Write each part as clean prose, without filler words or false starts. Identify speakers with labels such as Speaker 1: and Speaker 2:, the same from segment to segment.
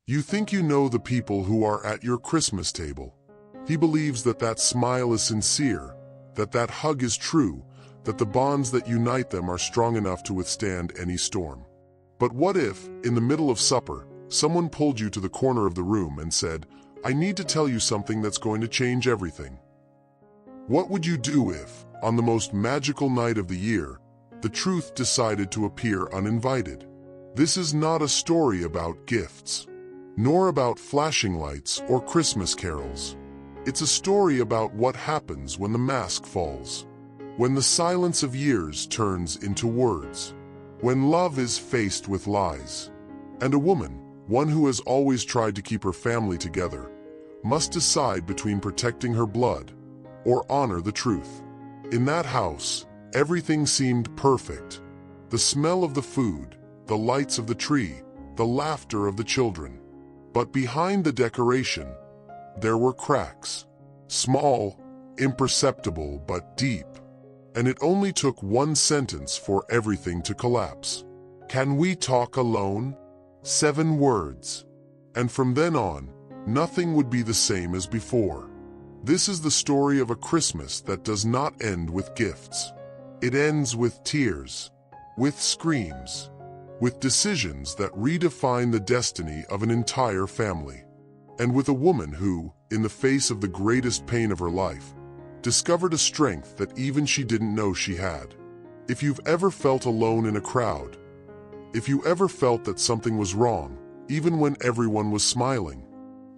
Speaker 1: You think you know the people who are at your Christmas table. He believes that that smile is sincere, that that hug is true, that the bonds that unite them are strong enough to withstand any storm. But what if, in the middle of supper, someone pulled you to the corner of the room and said, "I need to tell you something that's going to change everything"? What would you do if, on the most magical night of the year, the truth decided to appear uninvited? This is not a story about gifts, nor about flashing lights or Christmas carols. It's a story about what happens when the mask falls, when the silence of years turns into words, when love is faced with lies, and a woman, one who has always tried to keep her family together, must decide between protecting her blood or honor the truth. In that house, everything seemed perfect. The smell of the food, the lights of the tree, the laughter of the children. But behind the decoration, there were cracks. Small, imperceptible, but deep. And it only took one sentence for everything to collapse. "Can we talk alone?" 7 words. And from then on, nothing would be the same as before. This is the story of a Christmas that does not end with gifts. It ends with tears, with screams, with decisions that redefine the destiny of an entire family, and with a woman who, in the face of the greatest pain of her life, discovered a strength that even she didn't know she had. If you've ever felt alone in a crowd, if you ever felt that something was wrong, even when everyone was smiling,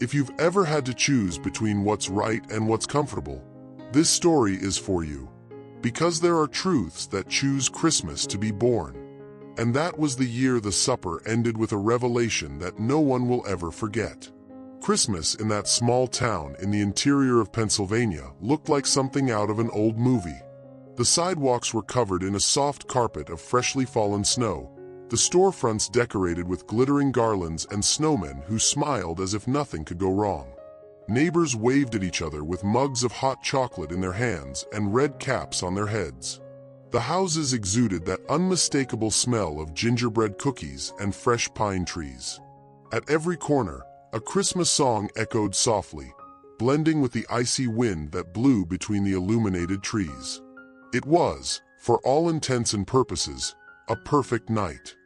Speaker 1: if you've ever had to choose between what's right and what's comfortable, this story is for you. Because there are truths that choose Christmas to be born. And that was the year the supper ended with a revelation that no one will ever forget. Christmas in that small town in the interior of Pennsylvania looked like something out of an old movie. The sidewalks were covered in a soft carpet of freshly fallen snow, the storefronts decorated with glittering garlands and snowmen who smiled as if nothing could go wrong. Neighbors waved at each other with mugs of hot chocolate in their hands and red caps on their heads. The houses exuded that unmistakable smell of gingerbread cookies and fresh pine trees. At every corner, a Christmas song echoed softly, blending with the icy wind that blew between the illuminated trees. It was, for all intents and purposes, a perfect night.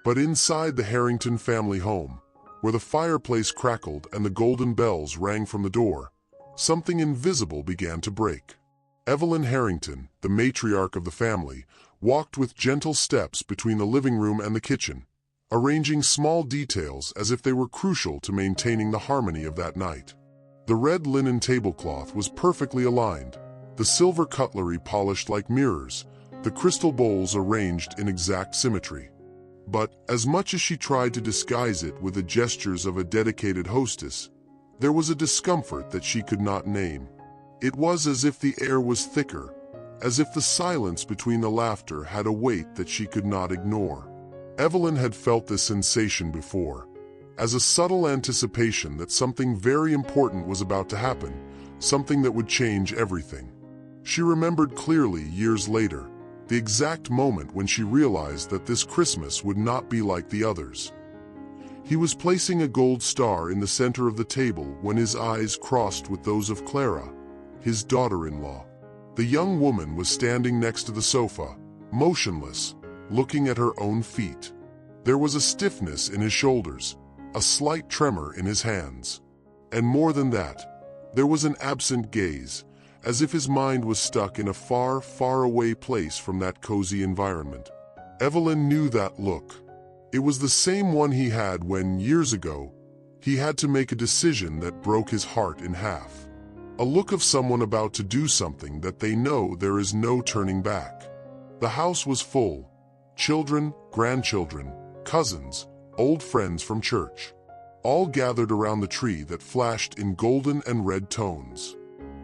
Speaker 1: But inside the Harrington family home, where the fireplace crackled and the golden bells rang from the door, something invisible began to break. Evelyn Harrington, the matriarch of the family, walked with gentle steps between the living room and the kitchen, arranging small details as if they were crucial to maintaining the harmony of that night. The red linen tablecloth was perfectly aligned, the silver cutlery polished like mirrors, the crystal bowls arranged in exact symmetry. But, as much as she tried to disguise it with the gestures of a dedicated hostess, there was a discomfort that she could not name. It was as if the air was thicker, as if the silence between the laughter had a weight that she could not ignore. Evelyn had felt this sensation before, as a subtle anticipation that something very important was about to happen, something that would change everything. She remembered clearly years later, the exact moment when she realized that this Christmas would not be like the others. He was placing a gold star in the center of the table when his eyes crossed with those of Clara, his daughter-in-law. The young woman was standing next to the sofa, motionless, looking at her own feet. There was a stiffness in his shoulders, a slight tremor in his hands. And more than that, there was an absent gaze, as if his mind was stuck in a far, far away place from that cozy environment. Evelyn knew that look. It was the same one he had when, years ago, he had to make a decision that broke his heart in half. A look of someone about to do something that they know there is no turning back. The house was full. Children, grandchildren, cousins, old friends from church. All gathered around the tree that flashed in golden and red tones.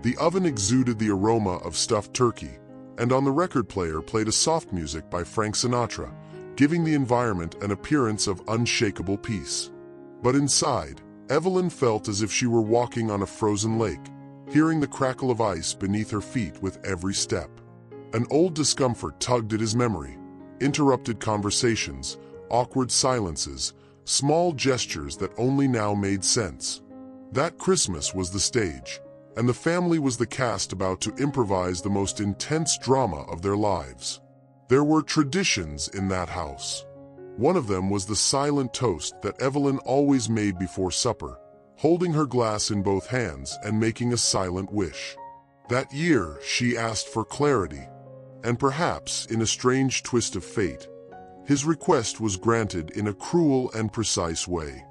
Speaker 1: The oven exuded the aroma of stuffed turkey, and on the record player played a soft music by Frank Sinatra, giving the environment an appearance of unshakable peace. But inside, Evelyn felt as if she were walking on a frozen lake, hearing the crackle of ice beneath her feet with every step. An old discomfort tugged at his memory, interrupted conversations, awkward silences, small gestures that only now made sense. That Christmas was the stage, and the family was the cast about to improvise the most intense drama of their lives. There were traditions in that house. One of them was the silent toast that Evelyn always made before supper, holding her glass in both hands and making a silent wish. That year, she asked for clarity, and perhaps, in a strange twist of fate, his request was granted in a cruel and precise way.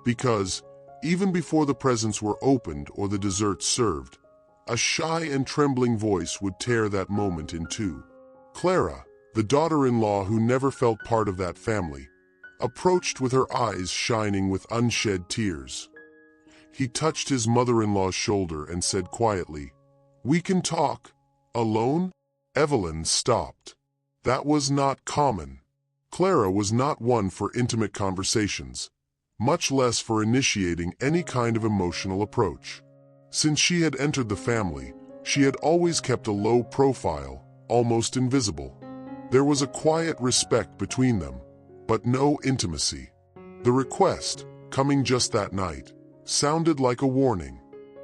Speaker 1: Because, even before the presents were opened or the dessert served, a shy and trembling voice would tear that moment in two. Clara, the daughter-in-law who never felt part of that family, approached with her eyes shining with unshed tears. He touched his mother-in-law's shoulder and said quietly, "We can talk. Alone?" Evelyn stopped. That was not common. Clara was not one for intimate conversations, much less for initiating any kind of emotional approach. Since she had entered the family, she had always kept a low profile, almost invisible. There was a quiet respect between them, but no intimacy. The request, coming just that night, sounded like a warning.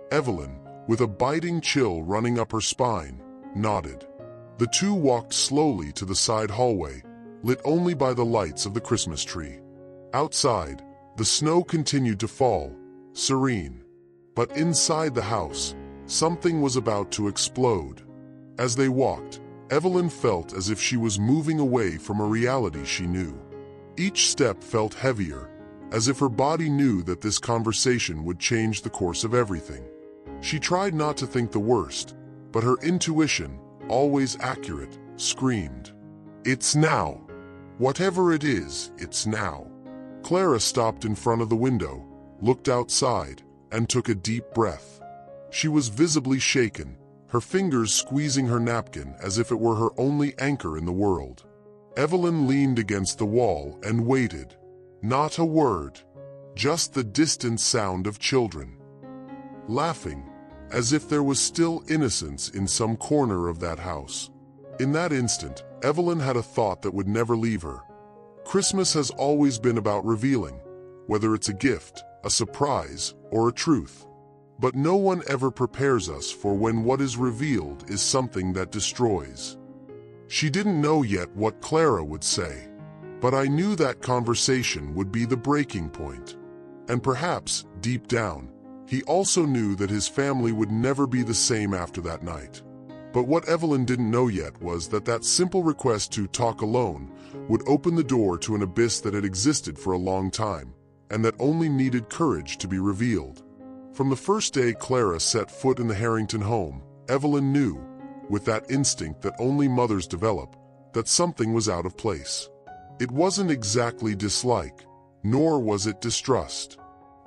Speaker 1: Evelyn, with a biting chill running up her spine, nodded. The two walked slowly to the side hallway, lit only by the lights of the Christmas tree. Outside, the snow continued to fall, serene. But inside the house, something was about to explode. As they walked, Evelyn felt as if she was moving away from a reality she knew. Each step felt heavier, as if her body knew that this conversation would change the course of everything. She tried not to think the worst, but her intuition, always accurate, screamed, "It's now! Whatever it is, it's now!" Clara stopped in front of the window, looked outside, and took a deep breath. She was visibly shaken, her fingers squeezing her napkin as if it were her only anchor in the world. Evelyn leaned against the wall and waited. Not a word, just the distant sound of children laughing, as if there was still innocence in some corner of that house. In that instant, Evelyn had a thought that would never leave her. Christmas has always been about revealing, whether it's a gift, a surprise, or a truth. But no one ever prepares us for when what is revealed is something that destroys. She didn't know yet what Clara would say, but I knew that conversation would be the breaking point. And perhaps, deep down, he also knew that his family would never be the same after that night. But what Evelyn didn't know yet was that that simple request to talk alone would open the door to an abyss that had existed for a long time, and that only needed courage to be revealed. From the first day Clara set foot in the Harrington home, Evelyn knew, with that instinct that only mothers develop, that something was out of place. It wasn't exactly dislike, nor was it distrust.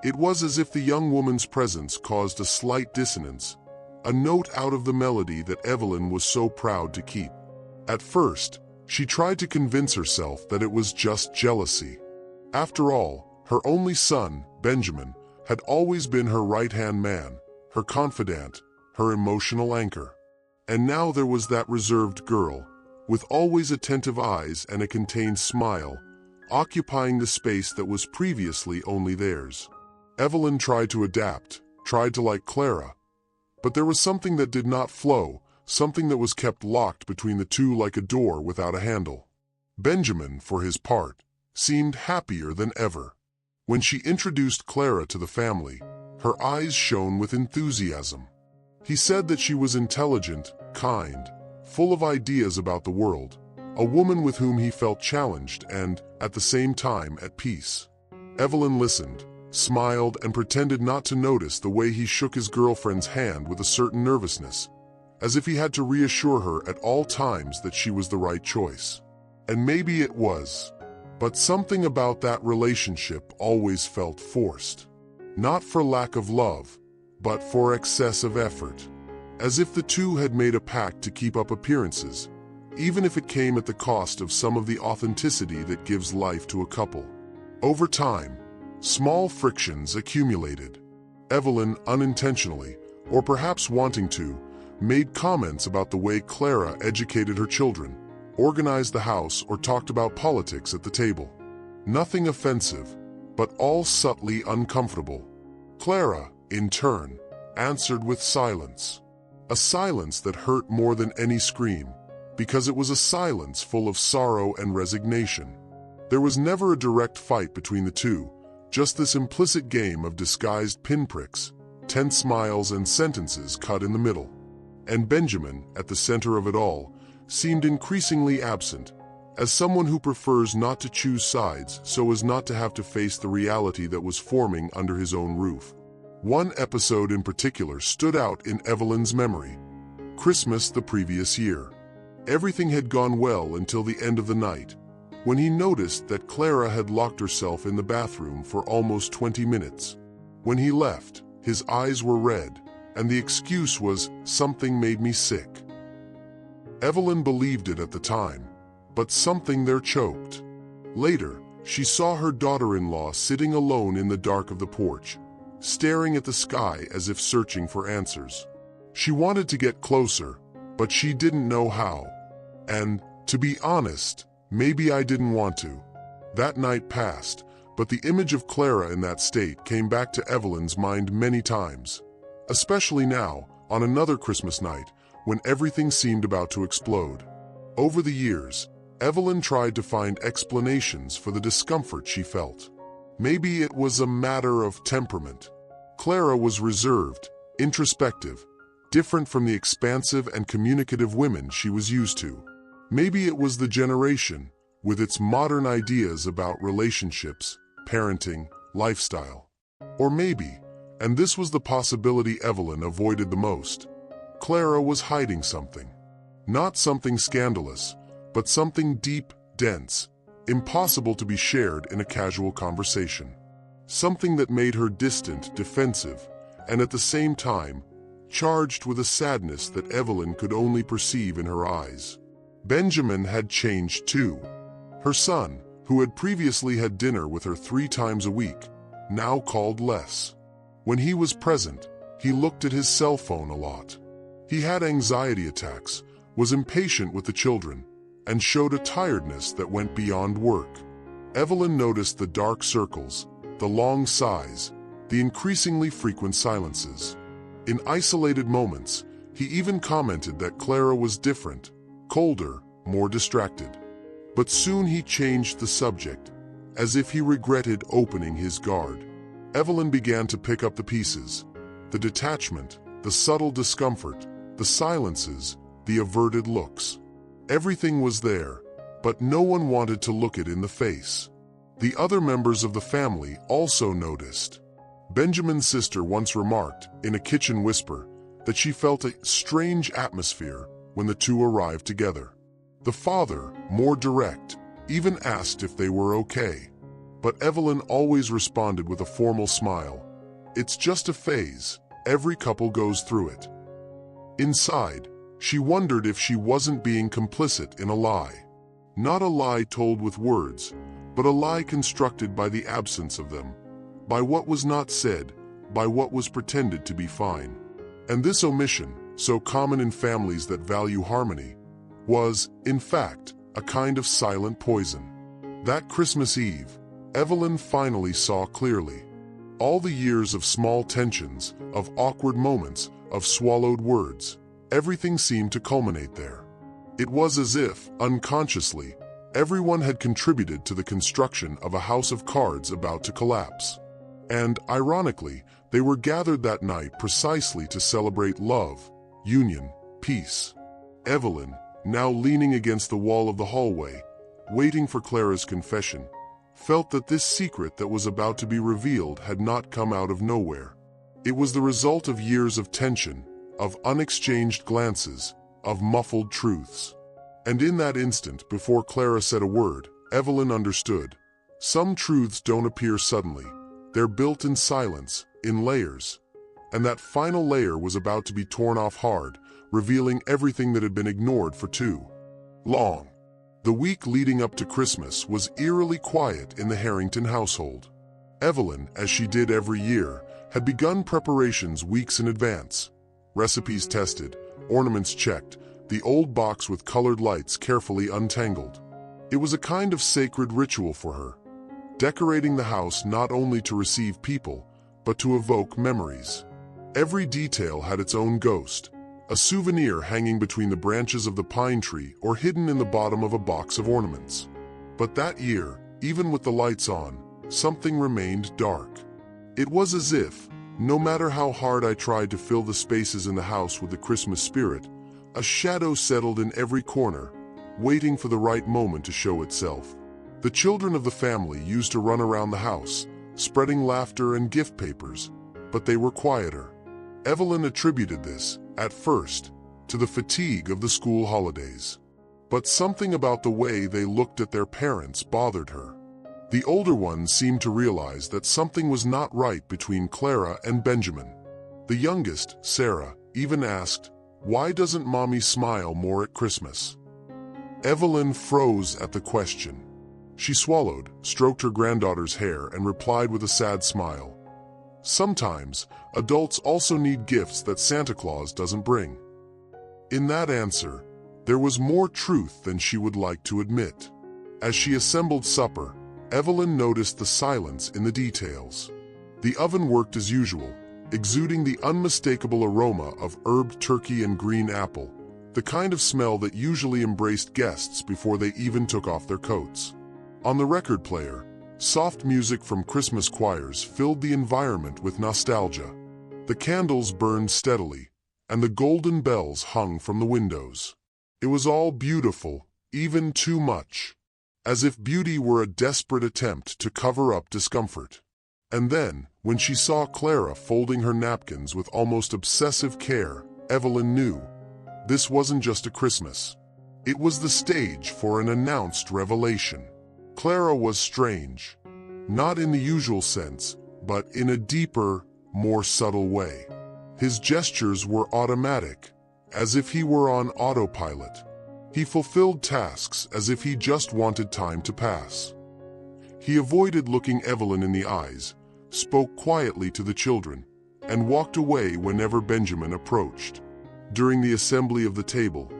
Speaker 1: It was as if the young woman's presence caused a slight dissonance, a note out of the melody that Evelyn was so proud to keep. At first, she tried to convince herself that it was just jealousy. After all, her only son, Benjamin, had always been her right-hand man, her confidant, her emotional anchor. And now there was that reserved girl, with always attentive eyes and a contained smile, occupying the space that was previously only theirs. Evelyn tried to adapt, tried to like Clara, but there was something that did not flow, something that was kept locked between the two like a door without a handle. Benjamin, for his part, seemed happier than ever. When she introduced Clara to the family, her eyes shone with enthusiasm. He said that she was intelligent, kind, full of ideas about the world, a woman with whom he felt challenged and, at the same time, at peace. Evelyn listened, smiled, and pretended not to notice the way he shook his girlfriend's hand with a certain nervousness, as if he had to reassure her at all times that she was the right choice. And maybe it was. But something about that relationship always felt forced. Not for lack of love, but for excessive effort. As if the two had made a pact to keep up appearances, even if it came at the cost of some of the authenticity that gives life to a couple. Over time, small frictions accumulated. Evelyn unintentionally, or perhaps wanting to, made comments about the way Clara educated her children, organized the house, or talked about politics at the table. Nothing offensive, but all subtly uncomfortable. Clara, in turn, answered with silence. A silence that hurt more than any scream, because it was a silence full of sorrow and resignation. There was never a direct fight between the two, just this implicit game of disguised pinpricks, tense smiles and sentences cut in the middle. And Benjamin, at the center of it all, seemed increasingly absent, as someone who prefers not to choose sides so as not to have to face the reality that was forming under his own roof. One episode in particular stood out in Evelyn's memory. Christmas the previous year. Everything had gone well until the end of the night, when he noticed that Clara had locked herself in the bathroom for almost 20 minutes. When he left, his eyes were red, and the excuse was, "Something made me sick." Evelyn believed it at the time, but something there choked. Later, she saw her daughter-in-law sitting alone in the dark of the porch, staring at the sky as if searching for answers. She wanted to get closer, but she didn't know how. And, to be honest, maybe I didn't want to. That night passed, but the image of Clara in that state came back to Evelyn's mind many times. Especially now, on another Christmas night, when everything seemed about to explode. Over the years, Evelyn tried to find explanations for the discomfort she felt. Maybe it was a matter of temperament. Clara was reserved, introspective, different from the expansive and communicative women she was used to. Maybe it was the generation, with its modern ideas about relationships, parenting, lifestyle. Or maybe, and this was the possibility Evelyn avoided the most, Clara was hiding something. Not something scandalous, but something deep, dense, impossible to be shared in a casual conversation. Something that made her distant, defensive, and at the same time, charged with a sadness that Evelyn could only perceive in her eyes. Benjamin had changed too. Her son, who had previously had dinner with her 3 times a week, now called less. When he was present, he looked at his cell phone a lot. He had anxiety attacks, was impatient with the children, and showed a tiredness that went beyond work. Evelyn noticed the dark circles, the long sighs, the increasingly frequent silences. In isolated moments, he even commented that Clara was different, colder, more distracted. But soon he changed the subject, as if he regretted opening his guard. Evelyn began to pick up the pieces. The detachment, the subtle discomfort, the silences, the averted looks. Everything was there, but no one wanted to look it in the face. The other members of the family also noticed. Benjamin's sister once remarked, in a kitchen whisper, that she felt a strange atmosphere when the two arrived together. The father, more direct, even asked if they were okay. But Evelyn always responded with a formal smile. "It's just a phase. Every couple goes through it." Inside, she wondered if she wasn't being complicit in a lie. Not a lie told with words, but a lie constructed by the absence of them, by what was not said, by what was pretended to be fine. And this omission, so common in families that value harmony, was, in fact, a kind of silent poison. That Christmas Eve, Evelyn finally saw clearly. All the years of small tensions, of awkward moments, of swallowed words, everything seemed to culminate there. It was as if, unconsciously, everyone had contributed to the construction of a house of cards about to collapse. And, ironically, they were gathered that night precisely to celebrate love, union, peace. Evelyn, now leaning against the wall of the hallway, waiting for Clara's confession, felt that this secret that was about to be revealed had not come out of nowhere. It was the result of years of tension, of unexchanged glances, of muffled truths. And in that instant, before Clara said a word, Evelyn understood. Some truths don't appear suddenly. They're built in silence, in layers. And that final layer was about to be torn off hard, revealing everything that had been ignored for too long. The week leading up to Christmas was eerily quiet in the Harrington household. Evelyn, as she did every year, had begun preparations weeks in advance. Recipes tested, ornaments checked, the old box with colored lights carefully untangled. It was a kind of sacred ritual for her. decorating the house not only to receive people, but to evoke memories. Every detail had its own ghost, a souvenir hanging between the branches of the pine tree or hidden in the bottom of a box of ornaments. But that year, even with the lights on, something remained dark. It was as if, no matter how hard I tried to fill the spaces in the house with the Christmas spirit, a shadow settled in every corner, waiting for the right moment to show itself. The children of the family used to run around the house, spreading laughter and gift papers, but they were quieter. Evelyn attributed this, at first, to the fatigue of the school holidays. But something about the way they looked at their parents bothered her. The older ones seemed to realize that something was not right between Clara and Benjamin. The youngest, Sarah, even asked, "Why doesn't Mommy smile more at Christmas?" Evelyn froze at the question. She swallowed, stroked her granddaughter's hair, and replied with a sad smile, "Sometimes, adults also need gifts that Santa Claus doesn't bring." In that answer, there was more truth than she would like to admit. As she assembled supper, Evelyn noticed the silence in the details. The oven worked as usual, exuding the unmistakable aroma of herbed turkey and green apple, the kind of smell that usually embraced guests before they even took off their coats. On the record player, soft music from Christmas choirs filled the environment with nostalgia. The candles burned steadily, and the golden bells hung from the windows. It was all beautiful, even too much, as if beauty were a desperate attempt to cover up discomfort. And then, when she saw Clara folding her napkins with almost obsessive care, Evelyn knew this wasn't just a Christmas. It was the stage for an announced revelation. Clara was strange, not in the usual sense, but in a deeper, more subtle way. His gestures were automatic, as if he were on autopilot. He fulfilled tasks as if he just wanted time to pass. He avoided looking Evelyn in the eyes, spoke quietly to the children, and walked away whenever Benjamin approached. During the assembly of the table,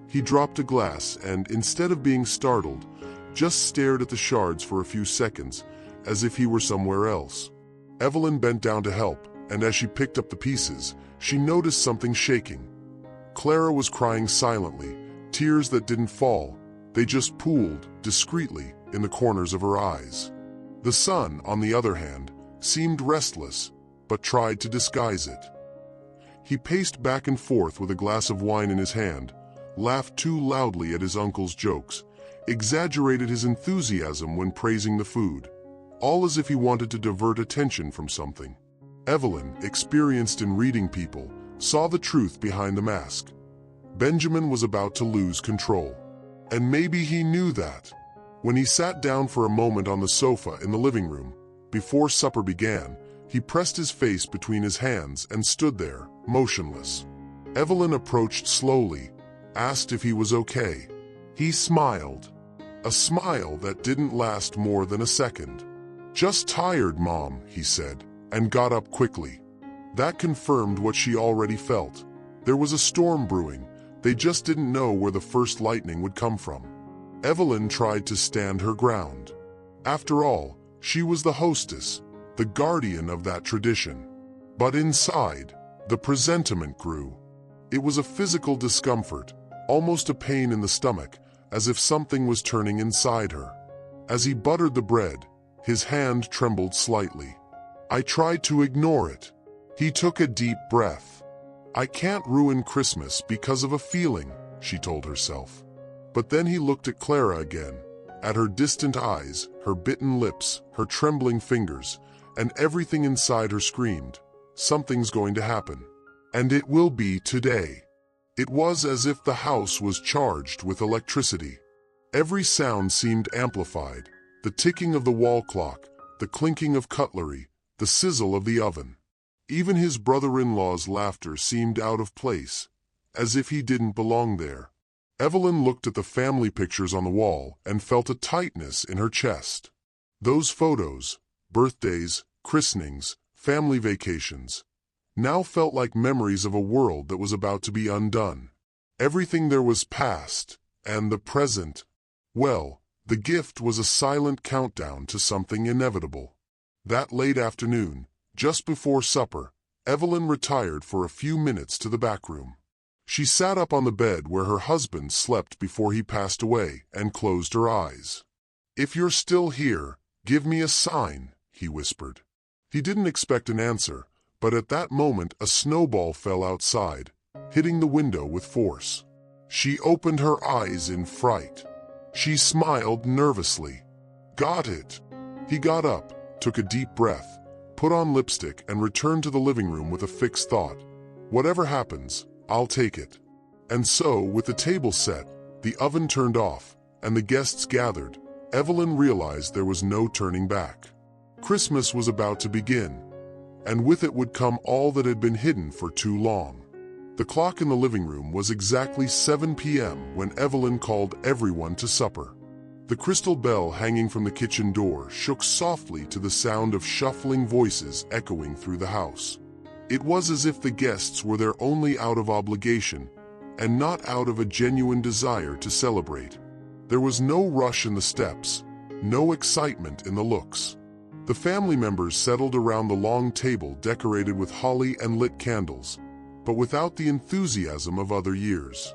Speaker 1: he dropped a glass and, instead of being startled, just stared at the shards for a few seconds, as if he were somewhere else. Evelyn bent down to help, and as she picked up the pieces, she noticed something shaking. Clara was crying silently, tears that didn't fall, they just pooled, discreetly, in the corners of her eyes. The son, on the other hand, seemed restless, but tried to disguise it. He paced back and forth with a glass of wine in his hand, laughed too loudly at his uncle's jokes, exaggerated his enthusiasm when praising the food, all as if he wanted to divert attention from something. Evelyn, experienced in reading people, saw the truth behind the mask. Benjamin was about to lose control. And maybe he knew that. When he sat down for a moment on the sofa in the living room, before supper began, he pressed his face between his hands and stood there, motionless. Evelyn approached slowly, asked if he was okay. He smiled. A smile that didn't last more than a second. "Just tired, Mom," he said, and got up quickly. That confirmed what she already felt. There was a storm brewing. They just didn't know where the first lightning would come from. Evelyn tried to stand her ground. After all, she was the hostess, the guardian of that tradition. But inside, the presentiment grew. It was a physical discomfort, almost a pain in the stomach, as if something was turning inside her. As he buttered the bread, his hand trembled slightly. I tried to ignore it. He took a deep breath. I can't ruin Christmas because of a feeling, she told herself. But then he looked at Clara again, at her distant eyes, her bitten lips, her trembling fingers, and everything inside her screamed, something's going to happen. And it will be today. It was as if the house was charged with electricity. Every sound seemed amplified, the ticking of the wall clock, the clinking of cutlery, the sizzle of the oven. Even his brother-in-law's laughter seemed out of place, as if he didn't belong there. Evelyn looked at the family pictures on the wall and felt a tightness in her chest. Those photos, birthdays, christenings, family vacations, now felt like memories of a world that was about to be undone. Everything there was past, and the present, well, The gift was a silent countdown to something inevitable. That late afternoon, just before supper, Evelyn retired for a few minutes to the back room. She sat up on the bed where her husband slept before he passed away and closed her eyes. "If you're still here, give me a sign," he whispered. He didn't expect an answer, but at that moment a snowball fell outside, hitting the window with force. She opened her eyes in fright. She smiled nervously. "Got it." He got up, took a deep breath, put on lipstick and returned to the living room with a fixed thought. "Whatever happens, I'll take it." And so, with the table set, the oven turned off, and the guests gathered, Evelyn realized there was no turning back. Christmas was about to begin, and with it would come all that had been hidden for too long. The clock in the living room was exactly 7 p.m. when Evelyn called everyone to supper. The crystal bell hanging from the kitchen door shook softly to the sound of shuffling voices echoing through the house. It was as if the guests were there only out of obligation, and not out of a genuine desire to celebrate. There was no rush in the steps, no excitement in the looks. The family members settled around the long table decorated with holly and lit candles, but without the enthusiasm of other years.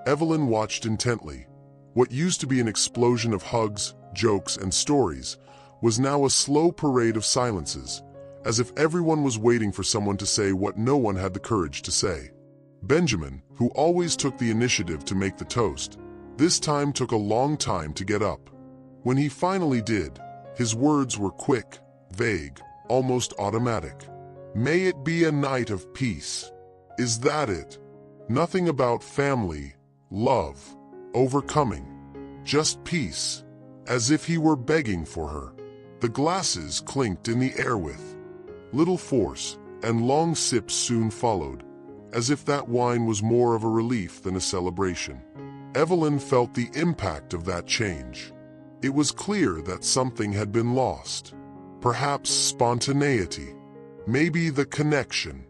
Speaker 1: Evelyn watched intently. What used to be an explosion of hugs, jokes, and stories was now a slow parade of silences, as if everyone was waiting for someone to say what no one had the courage to say. Benjamin, who always took the initiative to make the toast, this time took a long time to get up. When he finally did, his words were quick, vague, almost automatic. "May it be a night of peace." Is that it? Nothing about family, love, overcoming. Just peace, as if he were begging for her. The glasses clinked in the air with little force, and long sips soon followed, as if that wine was more of a relief than a celebration. Evelyn felt the impact of that change. It was clear that something had been lost. Perhaps spontaneity. Maybe the connection.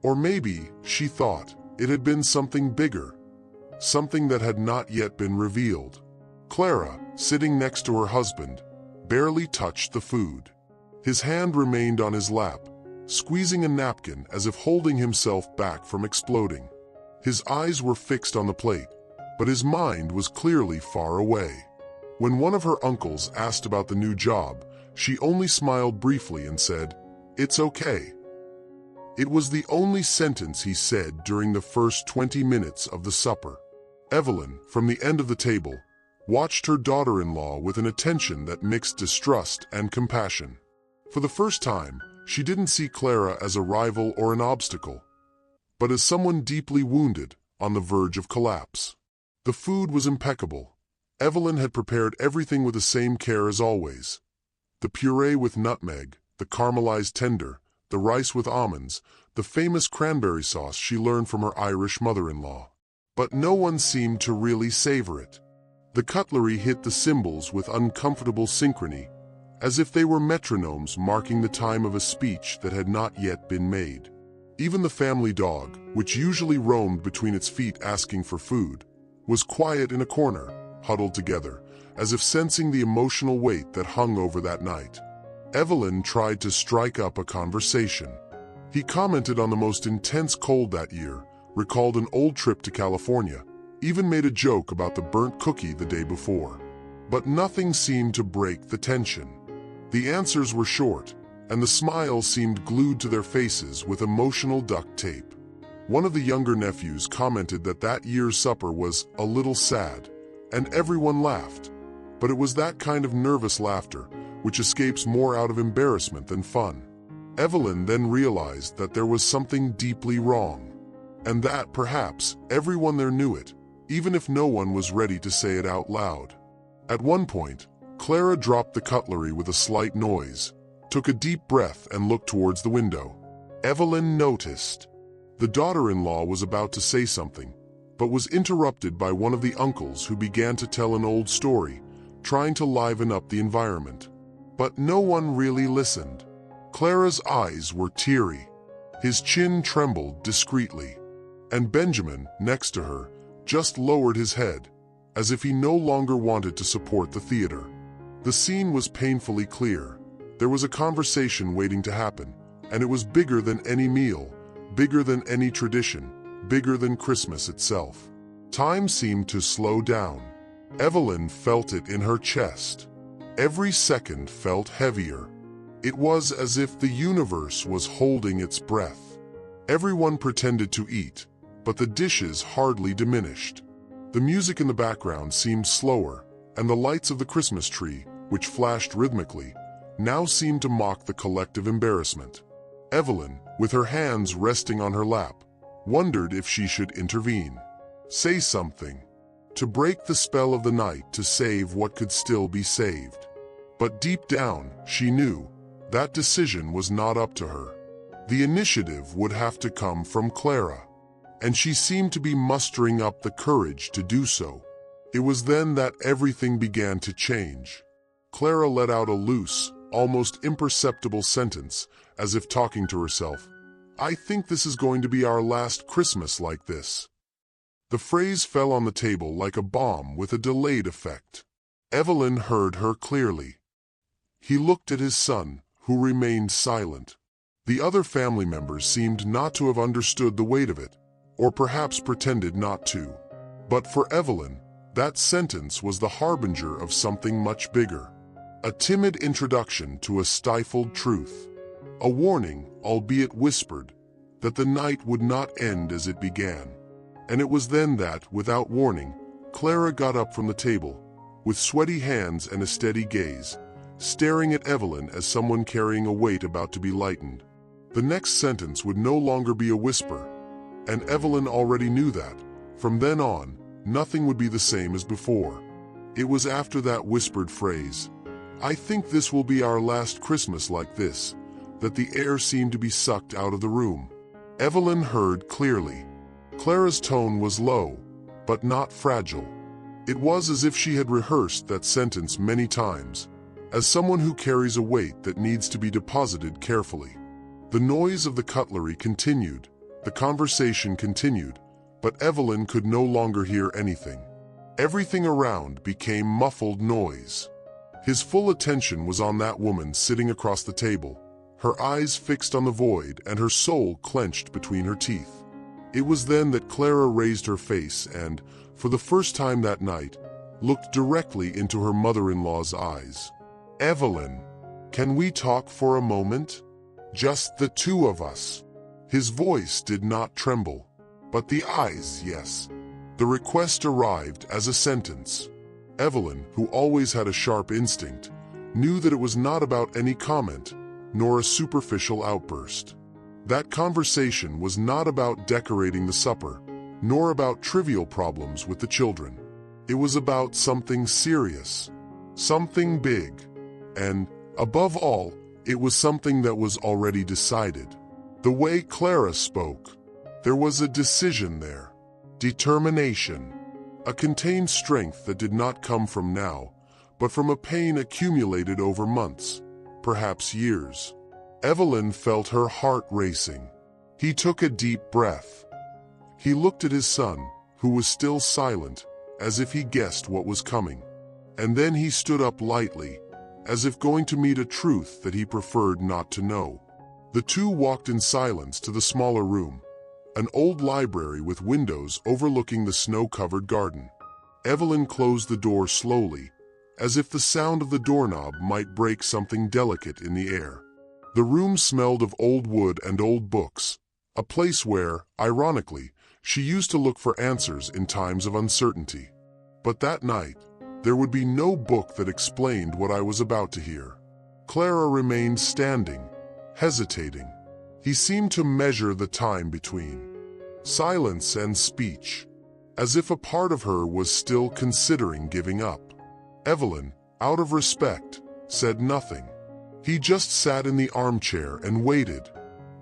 Speaker 1: Or maybe, she thought, it had been something bigger. Something that had not yet been revealed. Clara, sitting next to her husband, barely touched the food. His hand remained on his lap, squeezing a napkin as if holding himself back from exploding. His eyes were fixed on the plate, but his mind was clearly far away. When one of her uncles asked about the new job, she only smiled briefly and said, "It's okay." It was the only sentence he said during the first 20 minutes of the supper. Evelyn, from the end of the table, watched her daughter-in-law with an attention that mixed distrust and compassion. For the first time, she didn't see Clara as a rival or an obstacle, but as someone deeply wounded, on the verge of collapse. The food was impeccable. Evelyn had prepared everything with the same care as always. The puree with nutmeg, the caramelized tender, the rice with almonds, the famous cranberry sauce she learned from her Irish mother-in-law. But no one seemed to really savor it. The cutlery hit the cymbals with uncomfortable synchrony, as if they were metronomes marking the time of a speech that had not yet been made. Even the family dog, which usually roamed between its feet asking for food, was quiet in a corner, huddled together, as if sensing the emotional weight that hung over that night. Evelyn tried to strike up a conversation. He commented on the most intense cold that year, recalled an old trip to California, even made a joke about the burnt cookie the day before. But nothing seemed to break the tension. The answers were short, and the smiles seemed glued to their faces with emotional duct tape. One of the younger nephews commented that that year's supper was a little sad, and everyone laughed. But it was that kind of nervous laughter which escapes more out of embarrassment than fun. Evelyn then realized that there was something deeply wrong, and that, perhaps, everyone there knew it, even if no one was ready to say it out loud. At one point, Clara dropped the cutlery with a slight noise, took a deep breath and looked towards the window. Evelyn noticed. The daughter-in-law was about to say something, but was interrupted by one of the uncles who began to tell an old story, trying to liven up the environment. But no one really listened. Clara's eyes were teary. His chin trembled discreetly. And Benjamin, next to her, just lowered his head, as if he no longer wanted to support the theater. The scene was painfully clear. There was a conversation waiting to happen, and it was bigger than any meal, bigger than any tradition, bigger than Christmas itself. Time seemed to slow down. Evelyn felt it in her chest. Every second felt heavier. It was as if the universe was holding its breath. Everyone pretended to eat, but the dishes hardly diminished. The music in the background seemed slower, and the lights of the Christmas tree, which flashed rhythmically, now seemed to mock the collective embarrassment. Evelyn, with her hands resting on her lap, wondered if she should intervene. Say something. To break the spell of the night, to save what could still be saved. But deep down, she knew that decision was not up to her. The initiative would have to come from Clara, and she seemed to be mustering up the courage to do so. It was then that everything began to change. Clara let out a loose, almost imperceptible sentence, as if talking to herself. "I think this is going to be our last Christmas like this." The phrase fell on the table like a bomb with a delayed effect. Evelyn heard her clearly. He looked at his son, who remained silent. The other family members seemed not to have understood the weight of it, or perhaps pretended not to. But for Evelyn, that sentence was the harbinger of something much bigger. A timid introduction to a stifled truth. A warning, albeit whispered, that the night would not end as it began. And it was then that, without warning, Clara got up from the table, with sweaty hands and a steady gaze, staring at Evelyn as someone carrying a weight about to be lightened. The next sentence would no longer be a whisper, and Evelyn already knew that, from then on, nothing would be the same as before. It was after that whispered phrase, "I think this will be our last Christmas like this," that the air seemed to be sucked out of the room. Evelyn heard clearly. Clara's tone was low, but not fragile. It was as if she had rehearsed that sentence many times, as someone who carries a weight that needs to be deposited carefully. The noise of the cutlery continued, the conversation continued, but Evelyn could no longer hear anything. Everything around became muffled noise. His full attention was on that woman sitting across the table, her eyes fixed on the void and her soul clenched between her teeth. It was then that Clara raised her face and, for the first time that night, looked directly into her mother-in-law's eyes. "Evelyn, can we talk for a moment? Just the two of us." His voice did not tremble, but the eyes, yes. The request arrived as a sentence. Evelyn, who always had a sharp instinct, knew that it was not about any comment, nor a superficial outburst. That conversation was not about decorating the supper, nor about trivial problems with the children. It was about something serious, something big, and, above all, it was something that was already decided. The way Clara spoke, there was a decision there, determination, a contained strength that did not come from now, but from a pain accumulated over months, perhaps years. Evelyn felt her heart racing. He took a deep breath. He looked at his son, who was still silent, as if he guessed what was coming. And then he stood up lightly, as if going to meet a truth that he preferred not to know. The two walked in silence to the smaller room, an old library with windows overlooking the snow-covered garden. Evelyn closed the door slowly, as if the sound of the doorknob might break something delicate in the air. The room smelled of old wood and old books, a place where, ironically, she used to look for answers in times of uncertainty. But that night, there would be no book that explained what I was about to hear. Clara remained standing, hesitating. He seemed to measure the time between silence and speech, as if a part of her was still considering giving up. Evelyn, out of respect, said nothing. He just sat in the armchair and waited.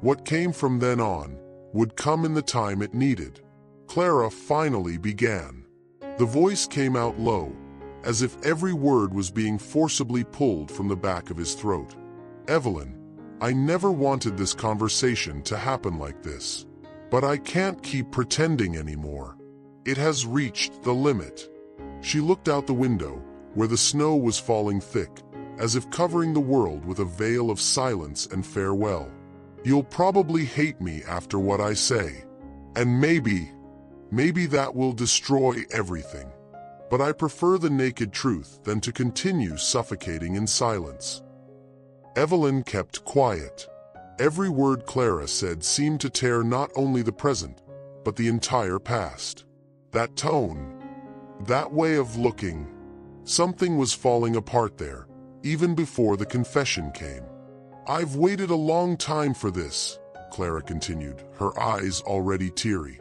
Speaker 1: What came from then on would come in the time it needed. Clara finally began. The voice came out low, as if every word was being forcibly pulled from the back of his throat. "Evelyn, I never wanted this conversation to happen like this. But I can't keep pretending anymore. It has reached the limit." She looked out the window, where the snow was falling thick, as if covering the world with a veil of silence and farewell. "You'll probably hate me after what I say. And maybe that will destroy everything. But I prefer the naked truth than to continue suffocating in silence." Evelyn kept quiet. Every word Clara said seemed to tear not only the present, but the entire past. That tone, that way of looking, something was falling apart there, even before the confession came. "I've waited a long time for this," Clara continued, her eyes already teary.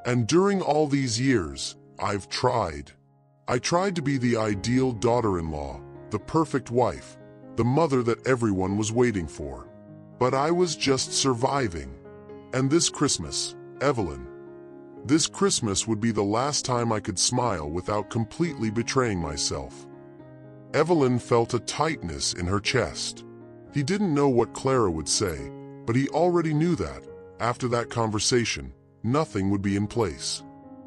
Speaker 1: "And during all these years, I've tried. I tried to be the ideal daughter-in-law, the perfect wife, the mother that everyone was waiting for. But I was just surviving. And this Christmas, Evelyn, this Christmas would be the last time I could smile without completely betraying myself." Evelyn felt a tightness in her chest. He didn't know what Clara would say, but he already knew that, after that conversation, nothing would be in place.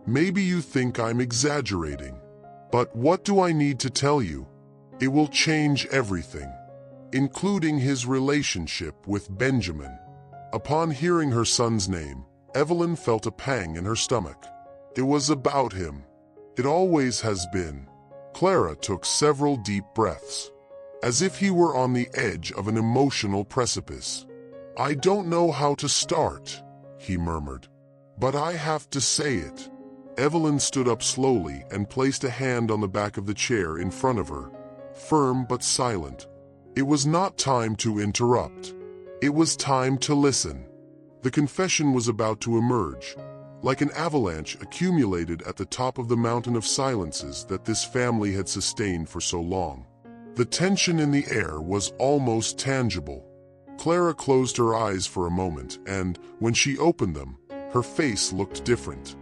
Speaker 1: "Maybe you think I'm exaggerating. But what do I need to tell you? It will change everything, including his relationship with Benjamin." Upon hearing her son's name, Evelyn felt a pang in her stomach. It was about him. It always has been. Clara took several deep breaths, as if he were on the edge of an emotional precipice. "I don't know how to start," he murmured, "but I have to say it." Evelyn stood up slowly and placed a hand on the back of the chair in front of her, firm but silent. It was not time to interrupt. It was time to listen. The confession was about to emerge, like an avalanche accumulated at the top of the mountain of silences that this family had sustained for so long. The tension in the air was almost tangible. Clara closed her eyes for a moment, and, when she opened them, her face looked different,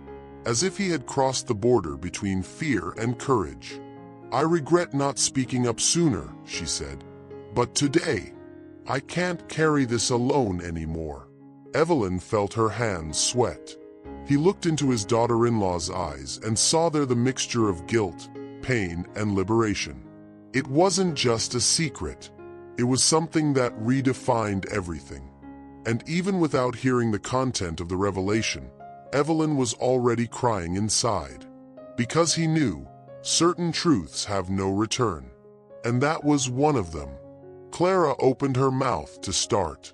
Speaker 1: as if he had crossed the border between fear and courage. "I regret not speaking up sooner," she said, "but today, I can't carry this alone anymore." Evelyn felt her hands sweat. He looked into his daughter-in-law's eyes and saw there the mixture of guilt, pain, and liberation. It wasn't just a secret. It was something that redefined everything. And even without hearing the content of the revelation, Evelyn was already crying inside. Because he knew, certain truths have no return. And that was one of them. Clara opened her mouth to start,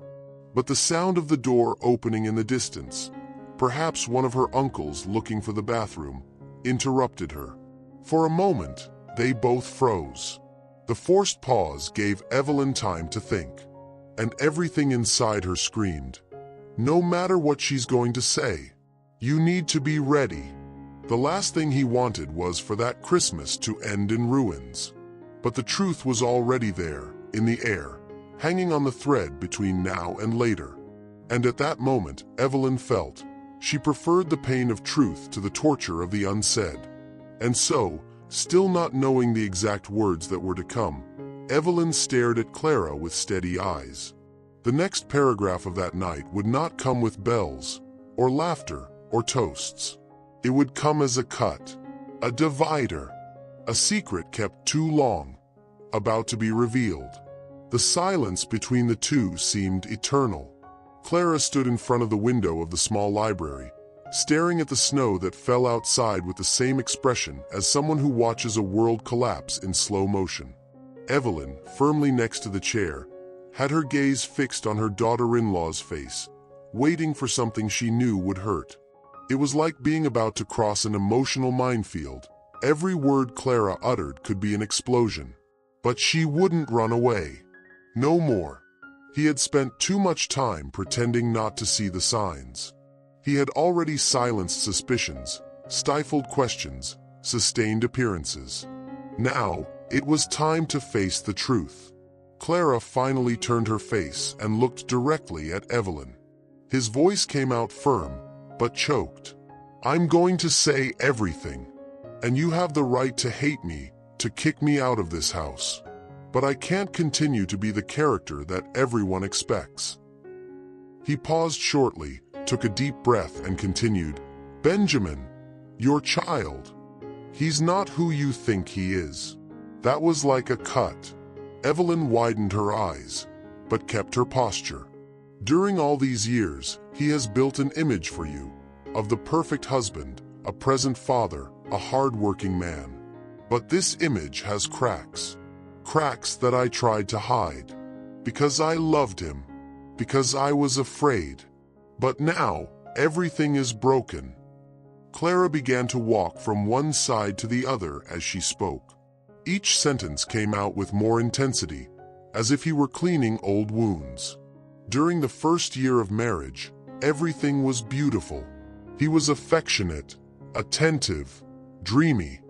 Speaker 1: but the sound of the door opening in the distance, perhaps one of her uncles looking for the bathroom, interrupted her. For a moment, they both froze. The forced pause gave Evelyn time to think, and everything inside her screamed, "No matter what she's going to say, you need to be ready." The last thing he wanted was for that Christmas to end in ruins. But the truth was already there, in the air, hanging on the thread between now and later. And at that moment, Evelyn felt she preferred the pain of truth to the torture of the unsaid. And so, still not knowing the exact words that were to come, Evelyn stared at Clara with steady eyes. The next paragraph of that night would not come with bells, or laughter, or toasts. It would come as a cut, a divider, a secret kept too long, about to be revealed. The silence between the two seemed eternal. Clara stood in front of the window of the small library, staring at the snow that fell outside with the same expression as someone who watches a world collapse in slow motion. Evelyn, firmly next to the chair, had her gaze fixed on her daughter-in-law's face, waiting for something she knew would hurt. It was like being about to cross an emotional minefield. Every word Clara uttered could be an explosion. But she wouldn't run away. No more. He had spent too much time pretending not to see the signs. He had already silenced suspicions, stifled questions, sustained appearances. Now, it was time to face the truth. Clara finally turned her face and looked directly at Evelyn. His voice came out firm, but choked. "I'm going to say everything. And you have the right to hate me, to kick me out of this house. But I can't continue to be the character that everyone expects." He paused shortly, took a deep breath and continued, "Benjamin, your child. He's not who you think he is. That was like a cut. Evelyn widened her eyes, but kept her posture. During all these years, he has built an image for you, of the perfect husband, a present father, a hard-working man. But this image has cracks. Cracks that I tried to hide. Because I loved him. Because I was afraid. But now, everything is broken. Clara began to walk from one side to the other as she spoke. Each sentence came out with more intensity, as if he were cleaning old wounds. During the first year of marriage, everything was beautiful. He was affectionate, attentive, dreamy.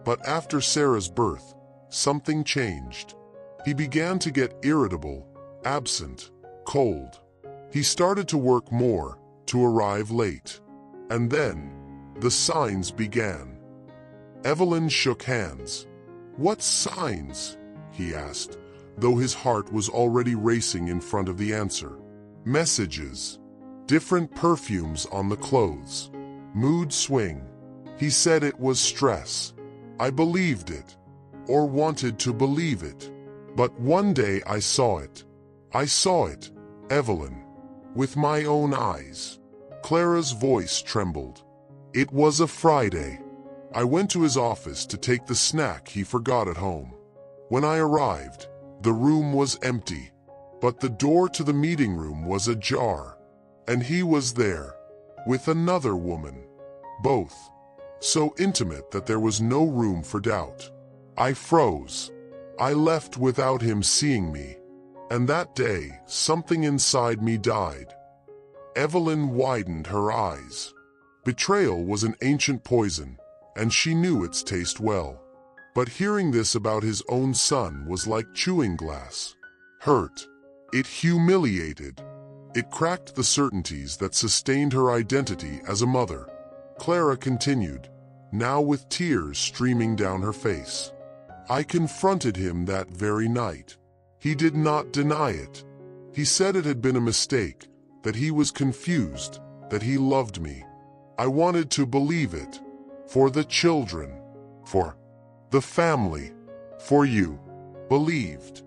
Speaker 1: But after Sarah's birth, something changed. He began to get irritable, absent, cold. He started to work more, to arrive late. And then, the signs began. Evelyn shook hands. "What signs?" he asked, though his heart was already racing in front of the answer. "Messages. Different perfumes on the clothes. Mood swing." He said it was stress. I believed it, or wanted to believe it. But one day I saw it. I saw it, Evelyn, with my own eyes. Clara's voice trembled. It was a Friday. I went to his office to take the snack he forgot at home. When I arrived, the room was empty, but the door to the meeting room was ajar, and he was there, with another woman. Both so intimate that there was no room for doubt. I froze. I left without him seeing me, and that day something inside me died. Evelyn widened her eyes. Betrayal was an ancient poison, and she knew its taste well. But hearing this about his own son was like chewing glass. Hurt. It humiliated. It cracked the certainties that sustained her identity as a mother. Clara continued, now with tears streaming down her face. I confronted him that very night. He did not deny it. He said it had been a mistake, that he was confused, that he loved me. I wanted to believe it. For the children. For the family. For you. Believed.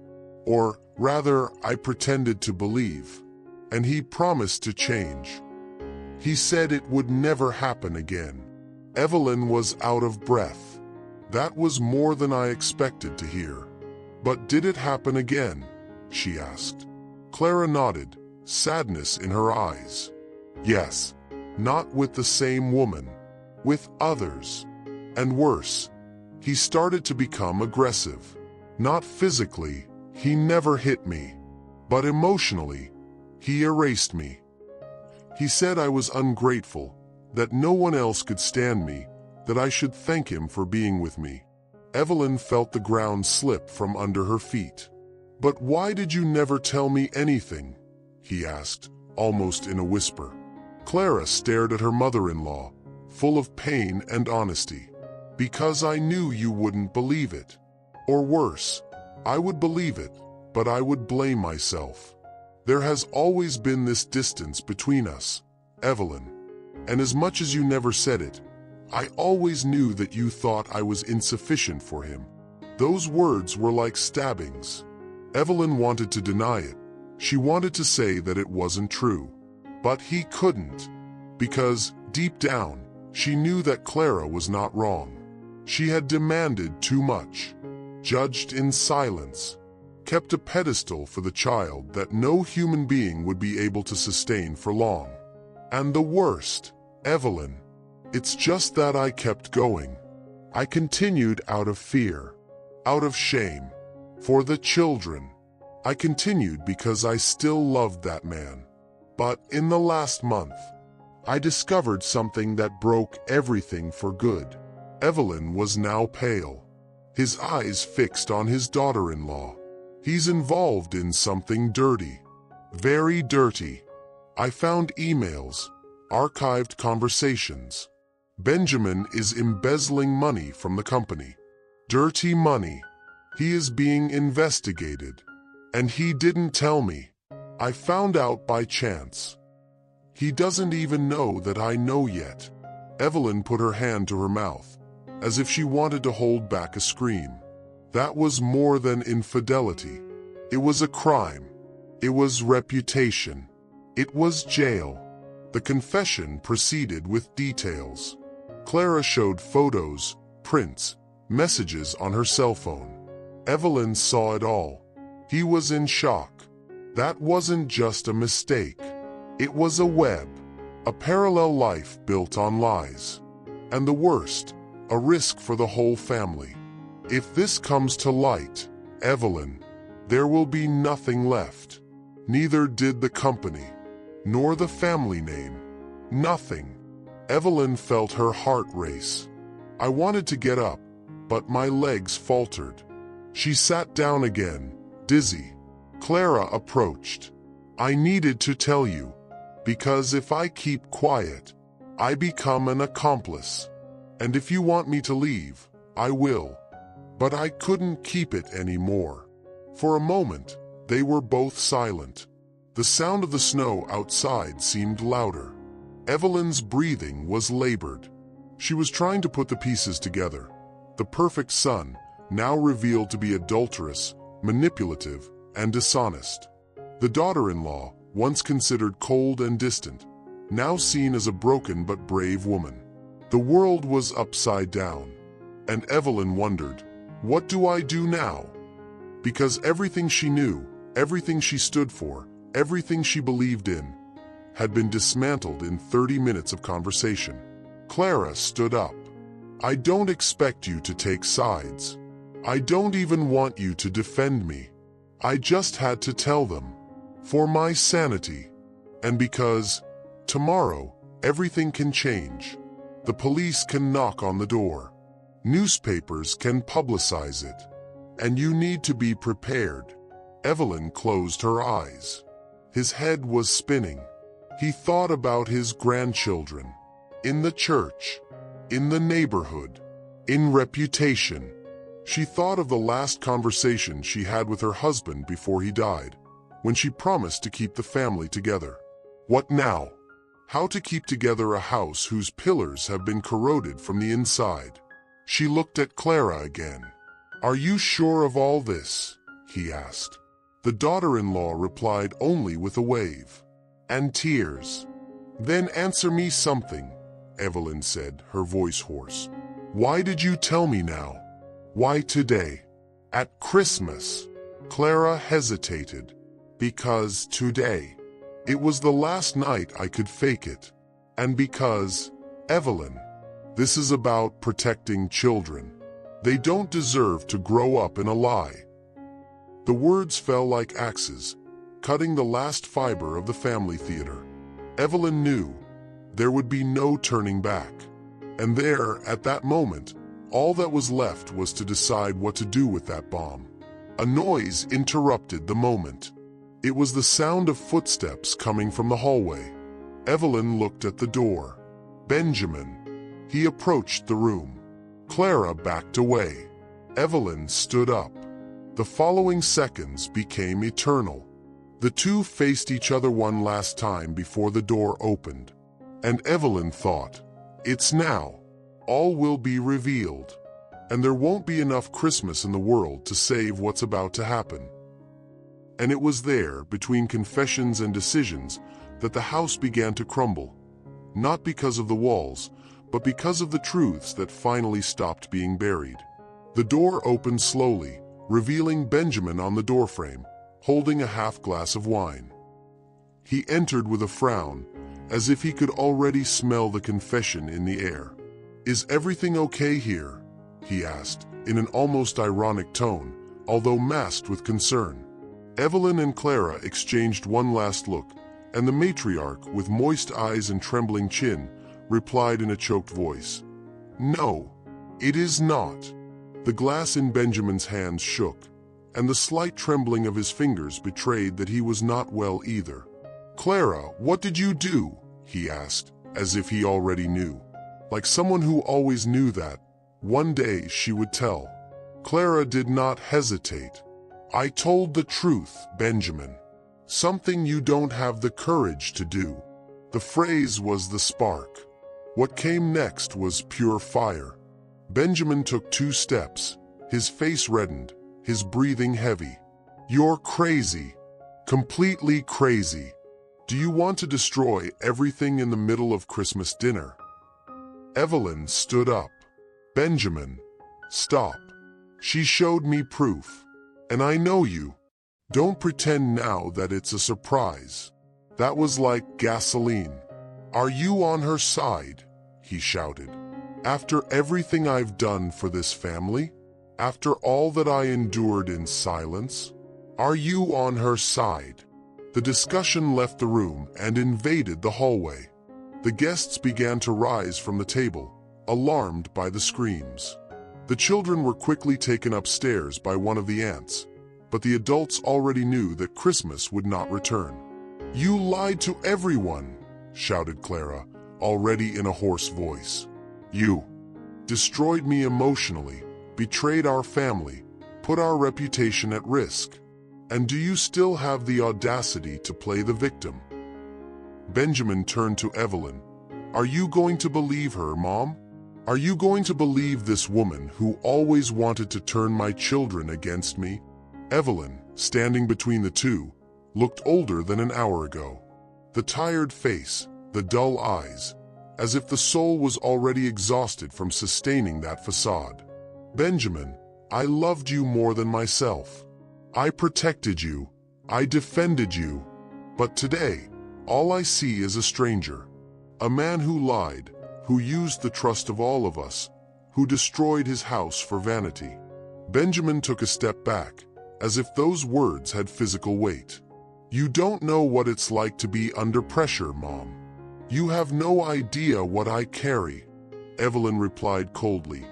Speaker 1: Or rather, I pretended to believe. And he promised to change. He said it would never happen again. Evelyn was out of breath. That was more than I expected to hear. But did it happen again? She asked. Clara nodded, sadness in her eyes. Yes, not with the same woman, with others. And worse, he started to become aggressive. Not physically, he never hit me, but emotionally, he erased me. He said I was ungrateful, that no one else could stand me, that I should thank him for being with me. Evelyn felt the ground slip from under her feet. But why did you never tell me anything? He asked, almost in a whisper. Clara stared at her mother-in-law, full of pain and honesty. Because I knew you wouldn't believe it. Or worse, I would believe it, but I would blame myself. There has always been this distance between us, Evelyn. And as much as you never said it, I always knew that you thought I was insufficient for him. Those words were like stabbings. Evelyn wanted to deny it. She wanted to say that it wasn't true. But he couldn't. Because, deep down, she knew that Clara was not wrong. She had demanded too much. Judged in silence. Kept a pedestal for the child that no human being would be able to sustain for long. And the worst, Evelyn, it's just that I kept going. I continued out of fear, out of shame, for the children. I continued because I still loved that man. But in the last month, I discovered something that broke everything for good. Evelyn was now pale, his eyes fixed on his daughter-in-law. He's involved in something dirty, very dirty. I found emails, archived conversations. Benjamin is embezzling money from the company. Dirty money. He is being investigated. And he didn't tell me. I found out by chance. He doesn't even know that I know yet. Evelyn put her hand to her mouth. as if she wanted to hold back a scream. That was more than infidelity. It was a crime. It was reputation. It was jail. The confession proceeded with details. Clara showed photos, prints, messages on her cell phone. Evelyn saw it all. He was in shock. That wasn't just a mistake. It was a web, a parallel life built on lies. And the worst, a risk for the whole family. If this comes to light, Evelyn, there will be nothing left. Neither did the company, nor the family name. Nothing. Evelyn felt her heart race. I wanted to get up, but my legs faltered. She sat down again, dizzy. Clara approached. I needed to tell you, because if I keep quiet, I become an accomplice. And if you want me to leave, I will. But I couldn't keep it anymore. For a moment, they were both silent. The sound of the snow outside seemed louder. Evelyn's breathing was labored. She was trying to put the pieces together. The perfect son, now revealed to be adulterous, manipulative, and dishonest. The daughter-in-law, once considered cold and distant, now seen as a broken but brave woman. The world was upside down. And Evelyn wondered, what do I do now? Because everything she knew, everything she stood for, everything she believed in, had been dismantled in 30 minutes of conversation. Clara stood up. I don't expect you to take sides. I don't even want you to defend me. I just had to tell them. For my sanity. And because, tomorrow, everything can change. The police can knock on the door. Newspapers can publicize it. And you need to be prepared. Evelyn closed her eyes. His head was spinning. He thought about his grandchildren. In the church. In the neighborhood. In reputation. She thought of the last conversation she had with her husband before he died, when she promised to keep the family together. What now? How to keep together a house whose pillars have been corroded from the inside. She looked at Clara again. Are you sure of all this? He asked. The daughter-in-law replied only with a wave. And tears. Then answer me something, Evelyn said, her voice hoarse. Why did you tell me now? Why today? At Christmas? Clara hesitated. Because today. It was the last night I could fake it. And because, Evelyn, this is about protecting children. They don't deserve to grow up in a lie. The words fell like axes, cutting the last fiber of the family theater. Evelyn knew there would be no turning back. And there, at that moment, all that was left was to decide what to do with that bomb. A noise interrupted the moment. It was the sound of footsteps coming from the hallway. Evelyn looked at the door. Benjamin. He approached the room. Clara backed away. Evelyn stood up. The following seconds became eternal. The two faced each other one last time before the door opened. And Evelyn thought, it's now. All will be revealed. And there won't be enough Christmas in the world to save what's about to happen. And it was there, between confessions and decisions, that the house began to crumble. Not because of the walls, but because of the truths that finally stopped being buried. The door opened slowly, revealing Benjamin on the doorframe, holding a half glass of wine. He entered with a frown, as if he could already smell the confession in the air. Is everything okay here? He asked, in an almost ironic tone, although masked with concern. Evelyn and Clara exchanged one last look, and the matriarch, with moist eyes and trembling chin, replied in a choked voice, No, it is not. The glass in Benjamin's hands shook, and the slight trembling of his fingers betrayed that he was not well either. Clara, what did you do? He asked, as if he already knew. Like someone who always knew that one day she would tell. Clara did not hesitate. I told the truth, Benjamin. Something you don't have the courage to do. The phrase was the spark. What came next was pure fire. Benjamin took 2 steps, his face reddened, his breathing heavy. "You're crazy. Completely crazy. Do you want to destroy everything in the middle of Christmas dinner?" Evelyn stood up. "Benjamin, stop. She showed me proof. And I know you. Don't pretend now that it's a surprise. That was like gasoline." "Are you on her side?" he shouted. "After everything I've done for this family? After all that I endured in silence? Are you on her side?" The discussion left the room and invaded the hallway. The guests began to rise from the table, alarmed by the screams. The children were quickly taken upstairs by one of the aunts, but the adults already knew that Christmas would not return. "You lied to everyone," shouted Clara, already in a hoarse voice. "You destroyed me emotionally, betrayed our family, put our reputation at risk. And do you still have the audacity to play the victim?" Benjamin turned to Evelyn. "Are you going to believe her, Mom? Are you going to believe this woman who always wanted to turn my children against me?" Evelyn, standing between the two, looked older than an hour ago. The tired face, the dull eyes, as if the soul was already exhausted from sustaining that facade. "Benjamin, I loved you more than myself. I protected you. I defended you. But today, all I see is a stranger. A man who lied, who used the trust of all of us, who destroyed his house for vanity." Benjamin took a step back, as if those words had physical weight. "You don't know what it's like to be under pressure, Mom. You have no idea what I carry," Evelyn replied coldly.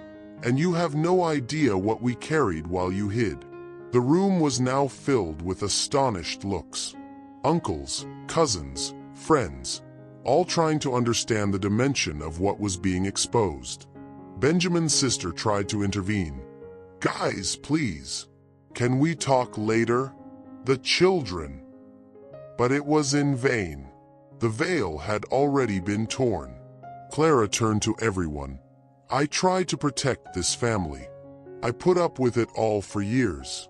Speaker 1: "And you have no idea what we carried while you hid." The room was now filled with astonished looks. Uncles, cousins, friends, all trying to understand the dimension of what was being exposed. Benjamin's sister tried to intervene. "Guys, please. Can we talk later? The children." But it was in vain. The veil had already been torn. Clara turned to everyone. "I tried to protect this family. I put up with it all for years.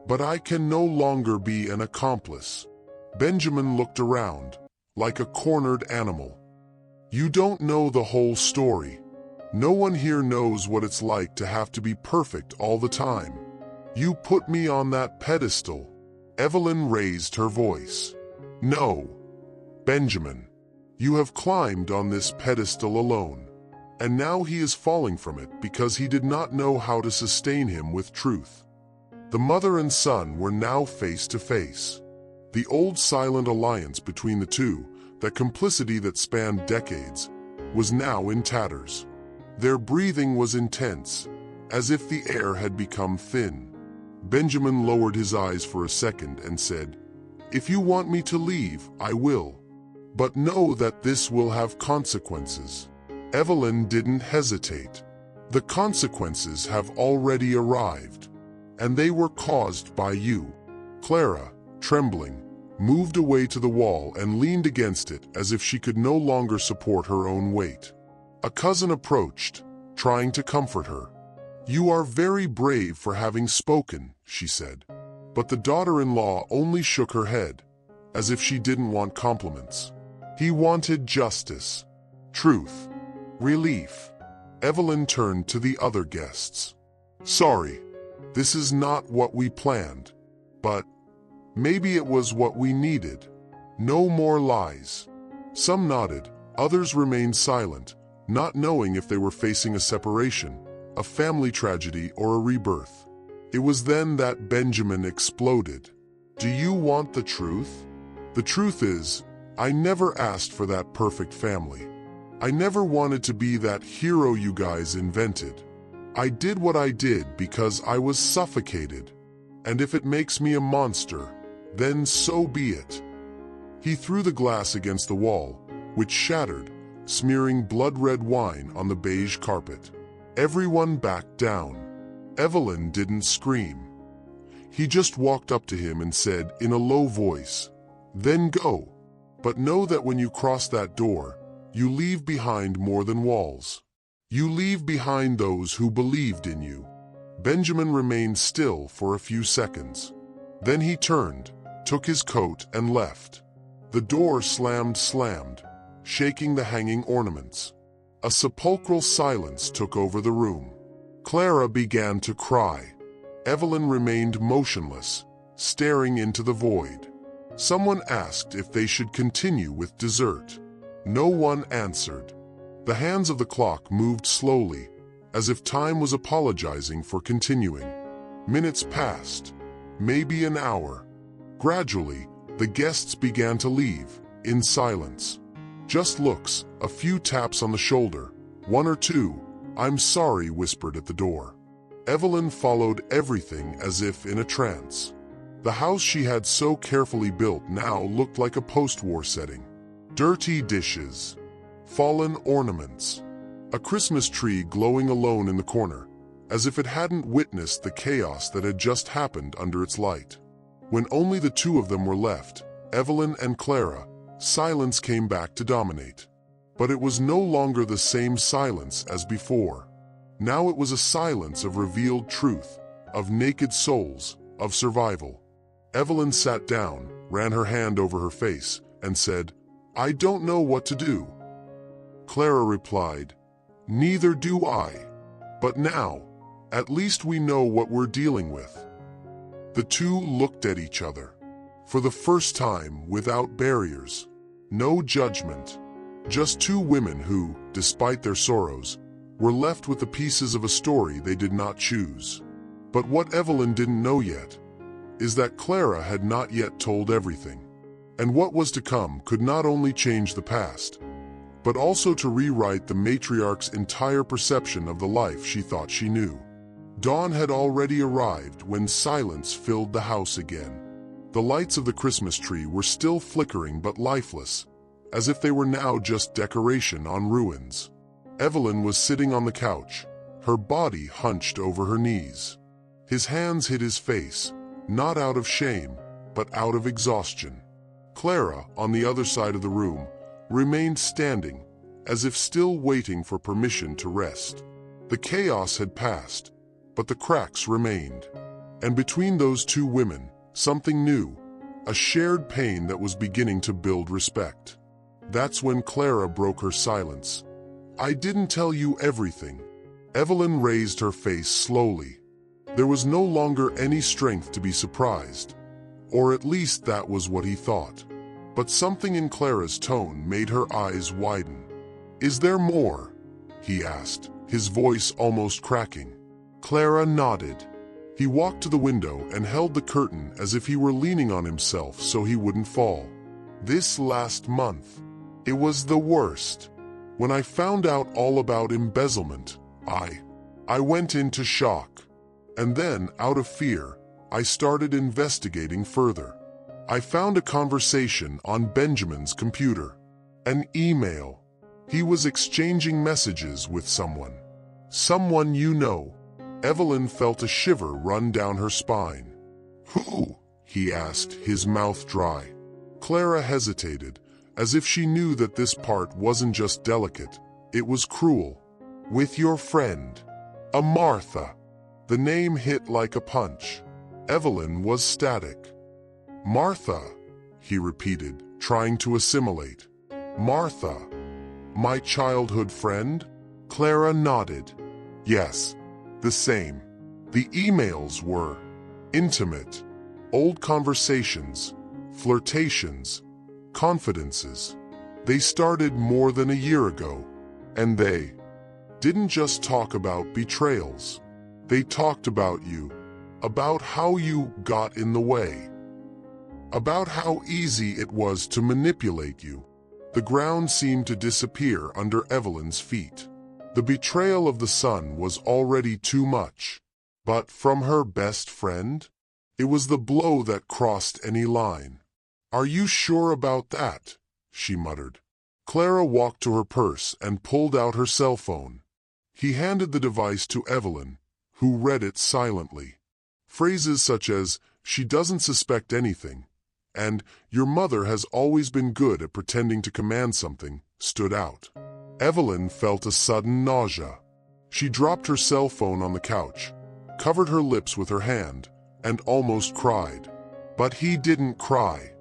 Speaker 1: But I can no longer be an accomplice." Benjamin looked around, like a cornered animal. "You don't know the whole story. No one here knows what it's like to have to be perfect all the time. You put me on that pedestal." Evelyn raised her voice. "No, Benjamin. You have climbed on this pedestal alone. And now he is falling from it because he did not know how to sustain him with truth." The mother and son were now face to face. The old silent alliance between the two, that complicity that spanned decades, was now in tatters. Their breathing was intense, as if the air had become thin. Benjamin lowered his eyes for a second and said, "If you want me to leave, I will. But know that this will have consequences." Evelyn didn't hesitate. "The consequences have already arrived. And they were caused by you." Clara, trembling, moved away to the wall and leaned against it as if she could no longer support her own weight. A cousin approached, trying to comfort her. "You are very brave for having spoken," she said. But the daughter-in-law only shook her head, as if she didn't want compliments. He wanted justice, truth, relief. Evelyn turned to the other guests. "Sorry. This is not what we planned, but maybe it was what we needed. No more lies." Some nodded, others remained silent, not knowing if they were facing a separation, a family tragedy, or a rebirth. It was then that Benjamin exploded. "Do you want the truth? The truth is, I never asked for that perfect family. I never wanted to be that hero you guys invented. I did what I did because I was suffocated. And if it makes me a monster, then so be it." He threw the glass against the wall, which shattered, smearing blood-red wine on the beige carpet. Everyone backed down. Evelyn didn't scream. He just walked up to him and said in a low voice, "Then go. But know that when you cross that door, you leave behind more than walls. You leave behind those who believed in you. Benjamin remained still for a few seconds. Then he turned, took his coat, and left. The door slammed, shaking the hanging ornaments. A sepulchral silence took over the room. Clara began to cry. Evelyn remained motionless, staring into the void. Someone asked if they should continue with dessert. No one answered. The hands of the clock moved slowly, as if time was apologizing for continuing. Minutes passed, maybe an hour. Gradually, the guests began to leave, in silence. Just looks, a few taps on the shoulder, one or two, "I'm sorry," whispered at the door. Evelyn followed everything as if in a trance. The house she had so carefully built now looked like a post-war setting. Dirty dishes, fallen ornaments, a Christmas tree glowing alone in the corner, as if it hadn't witnessed the chaos that had just happened under its light. When only the two of them were left, Evelyn and Clara, silence came back to dominate. But it was no longer the same silence as before. Now it was a silence of revealed truth, of naked souls, of survival. Evelyn sat down, ran her hand over her face, and said, "I don't know what to do." Clara replied, "Neither do I. But now, at least we know what we're dealing with." The two looked at each other. For the first time, without barriers. No judgment. Just two women who, despite their sorrows, were left with the pieces of a story they did not choose. But what Evelyn didn't know yet is that Clara had not yet told everything. And what was to come could not only change the past, but also to rewrite the matriarch's entire perception of the life she thought she knew. Dawn had already arrived when silence filled the house again. The lights of the Christmas tree were still flickering but lifeless, as if they were now just decoration on ruins. Evelyn was sitting on the couch, her body hunched over her knees. His hands hid his face, not out of shame, but out of exhaustion. Clara, on the other side of the room, remained standing, as if still waiting for permission to rest. The chaos had passed, but the cracks remained. And between those two women, something new, a shared pain that was beginning to build respect. That's when Clara broke her silence. "I didn't tell you everything." Evelyn raised her face slowly. There was no longer any strength to be surprised, or at least that was what he thought. But something in Clara's tone made her eyes widen. "Is there more?" he asked, his voice almost cracking. Clara nodded. He walked to the window and held the curtain as if he were leaning on himself so he wouldn't fall. "This last month, it was the worst. When I found out all about embezzlement, I went into shock. And then, out of fear, I started investigating further. I found a conversation on Benjamin's computer. An email. He was exchanging messages with someone. Someone you know." Evelyn felt a shiver run down her spine. "Who?" he asked, his mouth dry. Clara hesitated, as if she knew that this part wasn't just delicate, it was cruel. "With your friend. A Martha." The name hit like a punch. Evelyn was static. "Martha," he repeated, trying to assimilate. "Martha. My childhood friend?" Clara nodded. "Yes, the same. The emails were intimate. Old conversations, flirtations, confidences. They started more than a year ago, and they didn't just talk about betrayals. They talked about you, about how you got in the way, about how easy it was to manipulate you." The ground seemed to disappear under Evelyn's feet. The betrayal of the son was already too much. But from her best friend? It was the blow that crossed any line. "Are you sure about that?" she muttered. Clara walked to her purse and pulled out her cell phone. He handed the device to Evelyn, who read it silently. Phrases such as, "She doesn't suspect anything," and "Your mother has always been good at pretending to command something," stood out. Evelyn felt a sudden nausea. She dropped her cell phone on the couch, covered her lips with her hand, and almost cried. But he didn't cry,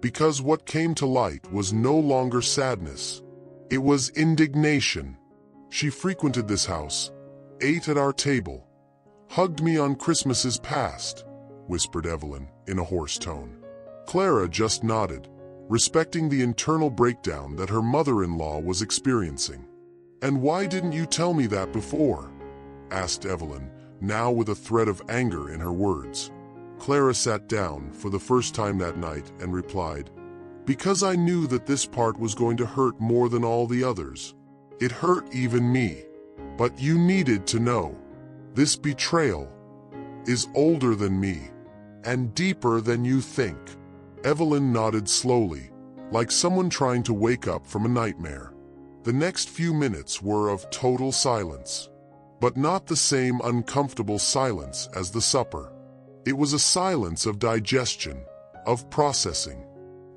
Speaker 1: because what came to light was no longer sadness. It was indignation. She frequented this house, ate at our table, hugged me on Christmases past, whispered Evelyn in a hoarse tone. Clara just nodded, respecting the internal breakdown that her mother-in-law was experiencing. "And why didn't you tell me that before?" asked Evelyn, now with a thread of anger in her words. Clara sat down for the first time that night and replied, "Because I knew that this part was going to hurt more than all the others. It hurt even me. But you needed to know. This betrayal is older than me, and deeper than you think." Evelyn nodded slowly, like someone trying to wake up from a nightmare. The next few minutes were of total silence, but not the same uncomfortable silence as the supper. It was a silence of digestion, of processing.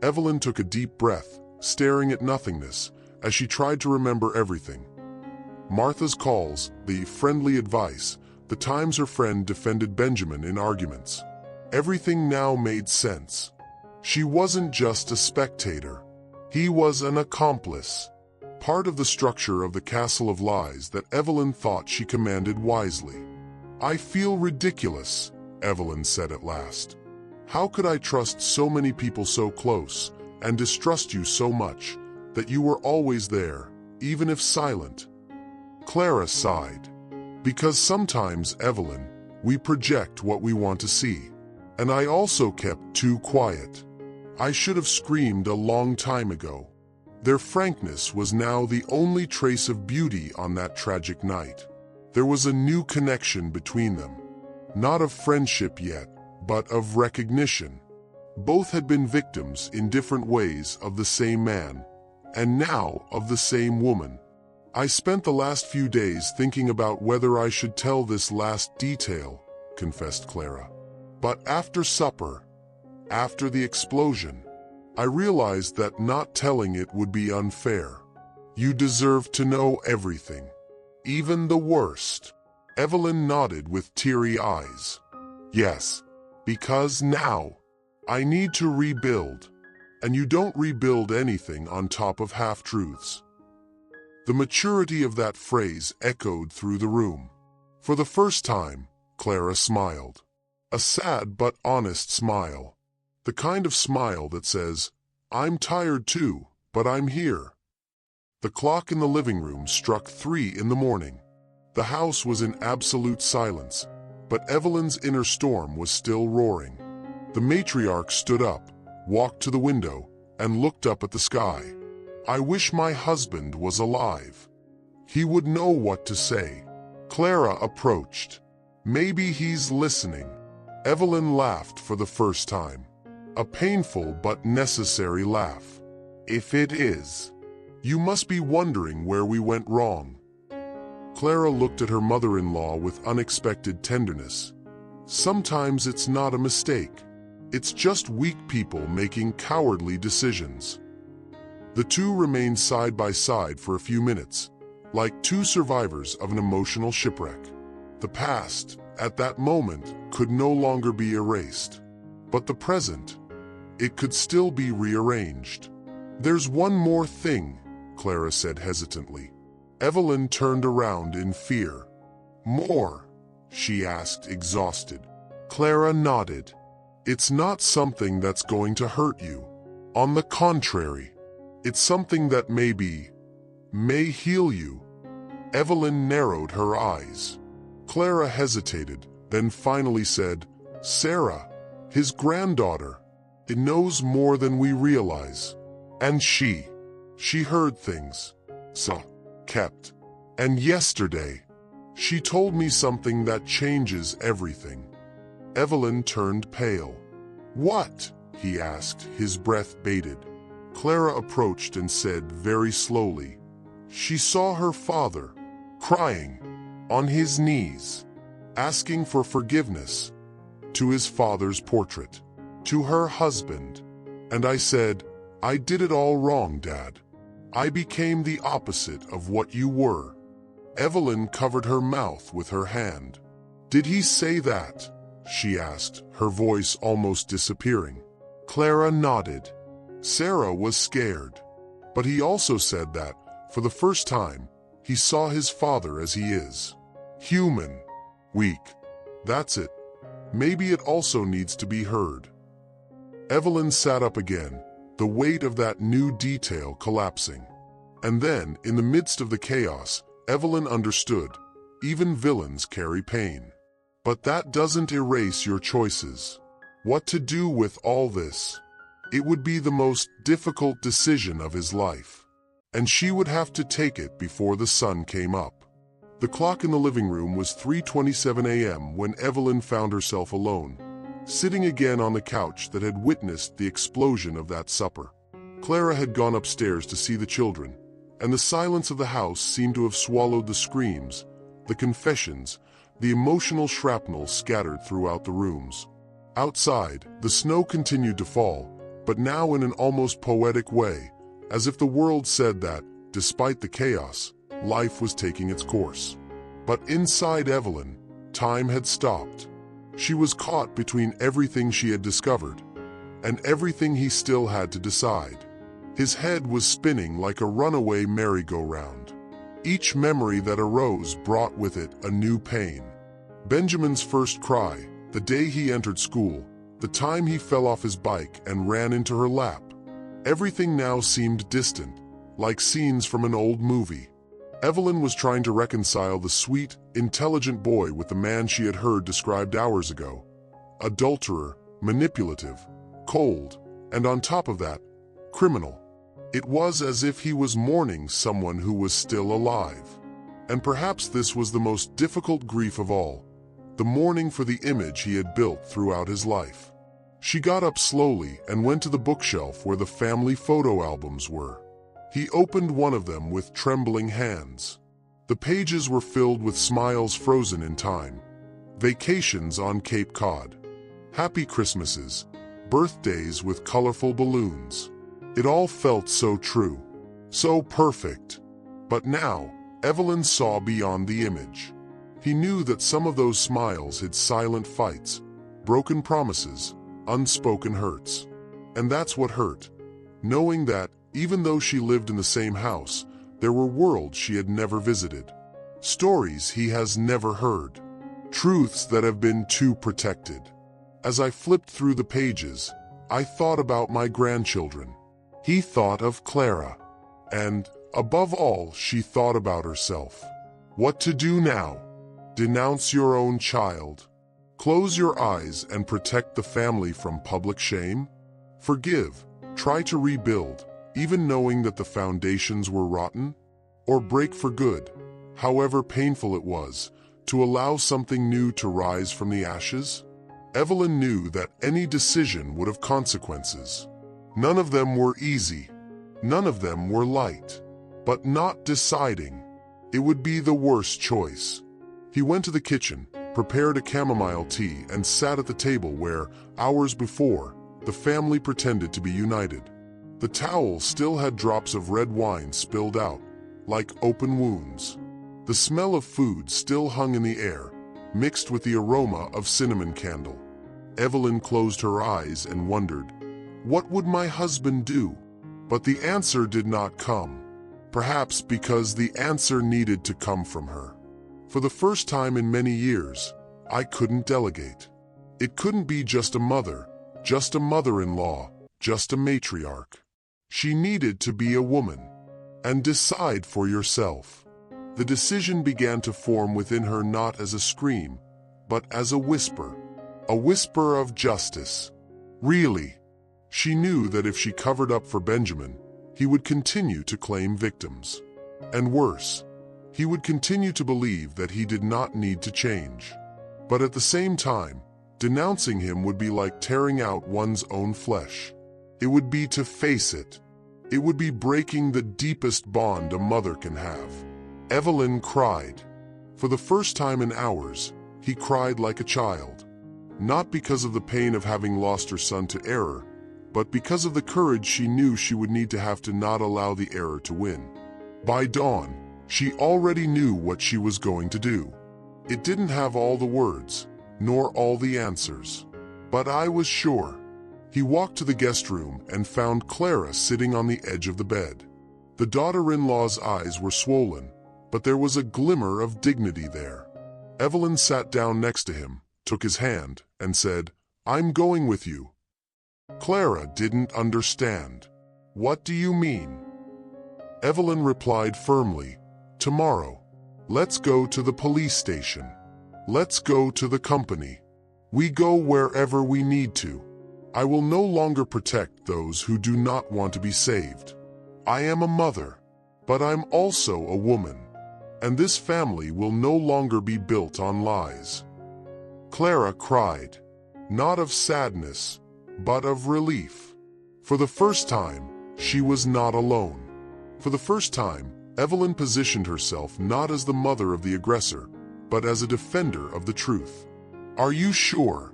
Speaker 1: Evelyn took a deep breath, staring at nothingness, as she tried to remember everything. Martha's calls, the friendly advice, the times her friend defended Benjamin in arguments. Everything now made sense. She wasn't just a spectator. He was an accomplice. Part of the structure of the castle of lies that Evelyn thought she commanded wisely. "I feel ridiculous," Evelyn said at last. "How could I trust so many people so close, and distrust you so much, that you were always there, even if silent?" Clara sighed. "Because sometimes, Evelyn, we project what we want to see. And I also kept too quiet. I should have screamed a long time ago." Their frankness was now the only trace of beauty on that tragic night. There was a new connection between them. Not of friendship yet, but of recognition. Both had been victims in different ways of the same man, and now of the same woman. "I spent the last few days thinking about whether I should tell this last detail," confessed Clara. "But after supper, after the explosion, I realized that not telling it would be unfair. You deserve to know everything, even the worst." Evelyn nodded with teary eyes. "Yes, because now I need to rebuild, and you don't rebuild anything on top of half-truths." The maturity of that phrase echoed through the room. For the first time, Clara smiled. A sad but honest smile. The kind of smile that says, "I'm tired too, but I'm here." The clock in the living room struck 3 in the morning. The house was in absolute silence, but Evelyn's inner storm was still roaring. The matriarch stood up, walked to the window, and looked up at the sky. "I wish my husband was alive. He would know what to say." Clara approached. "Maybe he's listening." Evelyn laughed for the first time. A painful but necessary laugh. "If it is, you must be wondering where we went wrong." Clara looked at her mother-in-law with unexpected tenderness. Sometimes it's not a mistake. It's just weak people making cowardly decisions. The two remained side by side for a few minutes, like two survivors of an emotional shipwreck. The past, at that moment, could no longer be erased. But the present, it could still be rearranged. "There's one more thing," Clara said hesitantly. Evelyn turned around in fear. "More?" she asked, exhausted. Clara nodded. "It's not something that's going to hurt you. On the contrary, it's something that may heal you." Evelyn narrowed her eyes. Clara hesitated, then finally said, "Sarah, his granddaughter, it knows more than we realize. And she heard things. Kept. And yesterday, she told me something that changes everything." Evelyn turned pale. "What?" he asked, his breath bated. Clara approached and said very slowly, "She saw her father, crying, on his knees, asking for forgiveness, to his father's portrait, to her husband. And I said, 'I did it all wrong, Dad. I became the opposite of what you were.' Evelyn covered her mouth with her hand. "Did he say that?" she asked, her voice almost disappearing. Clara nodded. Sarah was scared. But he also said that, for the first time, he saw his father as he is. Human. Weak. That's it. Maybe it also needs to be heard. Evelyn sat up again, the weight of that new detail collapsing. And then, in the midst of the chaos, Evelyn understood. Even villains carry pain. But that doesn't erase your choices. What to do with all this? It would be the most difficult decision of his life. And she would have to take it before the sun came up. The clock in the living room was 3:27 a.m. when Evelyn found herself alone, sitting again on the couch that had witnessed the explosion of that supper. Clara had gone upstairs to see the children, and the silence of the house seemed to have swallowed the screams, the confessions, the emotional shrapnel scattered throughout the rooms. Outside, the snow continued to fall, but now in an almost poetic way, as if the world said that, despite the chaos, life was taking its course. But inside Evelyn, time had stopped. She was caught between everything she had discovered, and everything he still had to decide. His head was spinning like a runaway merry-go-round. Each memory that arose brought with it a new pain. Benjamin's first cry, the day he entered school, the time he fell off his bike and ran into her lap. Everything now seemed distant, like scenes from an old movie. Evelyn was trying to reconcile the sweet, intelligent boy with the man she had heard described hours ago. Adulterer, manipulative, cold, and on top of that, criminal. It was as if he was mourning someone who was still alive. And perhaps this was the most difficult grief of all, the mourning for the image he had built throughout his life. She got up slowly and went to the bookshelf where the family photo albums were. He opened one of them with trembling hands. The pages were filled with smiles frozen in time. Vacations on Cape Cod. Happy Christmases. Birthdays with colorful balloons. It all felt so true. So perfect. But now, Evelyn saw beyond the image. He knew that some of those smiles hid silent fights, broken promises, unspoken hurts. And that's what hurt. Knowing that, even though she lived in the same house, there were worlds she had never visited. Stories he has never heard. Truths that have been too protected. As I flipped through the pages, I thought about my grandchildren. He thought of Clara. And, above all, she thought about herself. What to do now? Denounce your own child? Close your eyes and protect the family from public shame? Forgive, try to rebuild, even knowing that the foundations were rotten? Or break for good, however painful it was, to allow something new to rise from the ashes? Evelyn knew that any decision would have consequences. None of them were easy. None of them were light. But not deciding. It would be the worst choice. He went to the kitchen, prepared a chamomile tea, and sat at the table where, hours before, the family pretended to be united. The towel still had drops of red wine spilled out, like open wounds. The smell of food still hung in the air, mixed with the aroma of cinnamon candle. Evelyn closed her eyes and wondered, what would my husband do? But the answer did not come. Perhaps because the answer needed to come from her. For the first time in many years, I couldn't delegate. It couldn't be just a mother-in-law, just a matriarch. She needed to be a woman. And decide for yourself. The decision began to form within her not as a scream, but as a whisper. A whisper of justice. Really. She knew that if she covered up for Benjamin, he would continue to claim victims. And worse, he would continue to believe that he did not need to change. But at the same time, denouncing him would be like tearing out one's own flesh. It would be to face it. It would be breaking the deepest bond a mother can have. Evelyn cried. For the first time in hours, he cried like a child. Not because of the pain of having lost her son to error, but because of the courage she knew she would need to have to not allow the error to win. By dawn, She already knew what she was going to do. It didn't have all the words, nor all the answers. But I was sure. He walked to the guest room and found Clara sitting on the edge of the bed. The daughter-in-law's eyes were swollen, but there was a glimmer of dignity there. Evelyn sat down next to him, took his hand, and said, "I'm going with you." Clara didn't understand. "What do you mean?" Evelyn replied firmly, "Tomorrow. Let's go to the police station. Let's go to the company. We go wherever we need to. I will no longer protect those who do not want to be saved. I am a mother, but I'm also a woman, and this family will no longer be built on lies." Clara cried, not of sadness, but of relief. For the first time, she was not alone. For the first time, Evelyn positioned herself not as the mother of the aggressor, but as a defender of the truth. "Are you sure?"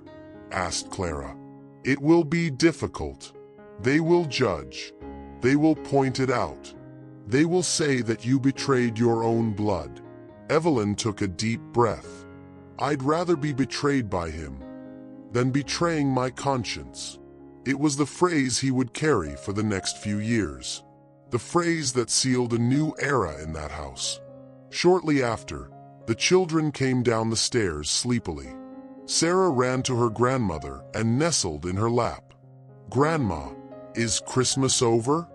Speaker 1: asked Clara. "It will be difficult. They will judge. They will point it out. They will say that you betrayed your own blood." Evelyn took a deep breath. "I'd rather be betrayed by him than betraying my conscience." It was the phrase he would carry for the next few years. The phrase that sealed a new era in that house. Shortly after, the children came down the stairs sleepily. Sarah ran to her grandmother and nestled in her lap. "Grandma, is Christmas over?"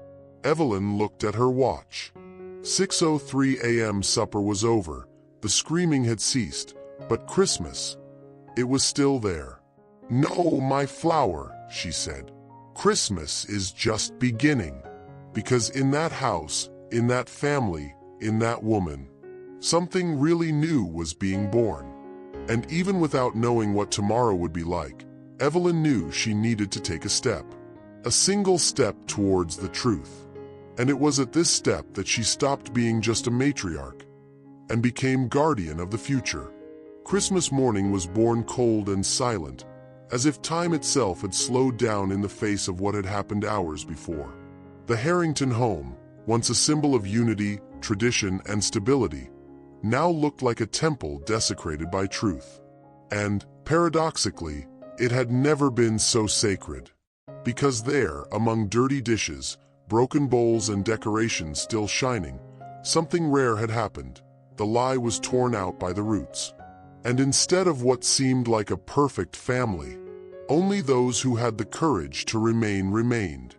Speaker 1: Evelyn looked at her watch. 6:03 a.m. Supper was over, the screaming had ceased, but Christmas, it was still there. "No, my flower," she said. "Christmas is just beginning. Because in that house, in that family, in that woman, something really new was being born." And even without knowing what tomorrow would be like, Evelyn knew she needed to take a step. A single step towards the truth. And it was at this step that she stopped being just a matriarch and became guardian of the future. Christmas morning was born cold and silent, as if time itself had slowed down in the face of what had happened hours before. The Harrington home, once a symbol of unity, tradition, and stability, now looked like a temple desecrated by truth. And, paradoxically, it had never been so sacred. Because there, among dirty dishes, broken bowls and decorations still shining, something rare had happened. The lie was torn out by the roots. And instead of what seemed like a perfect family, only those who had the courage to remain remained.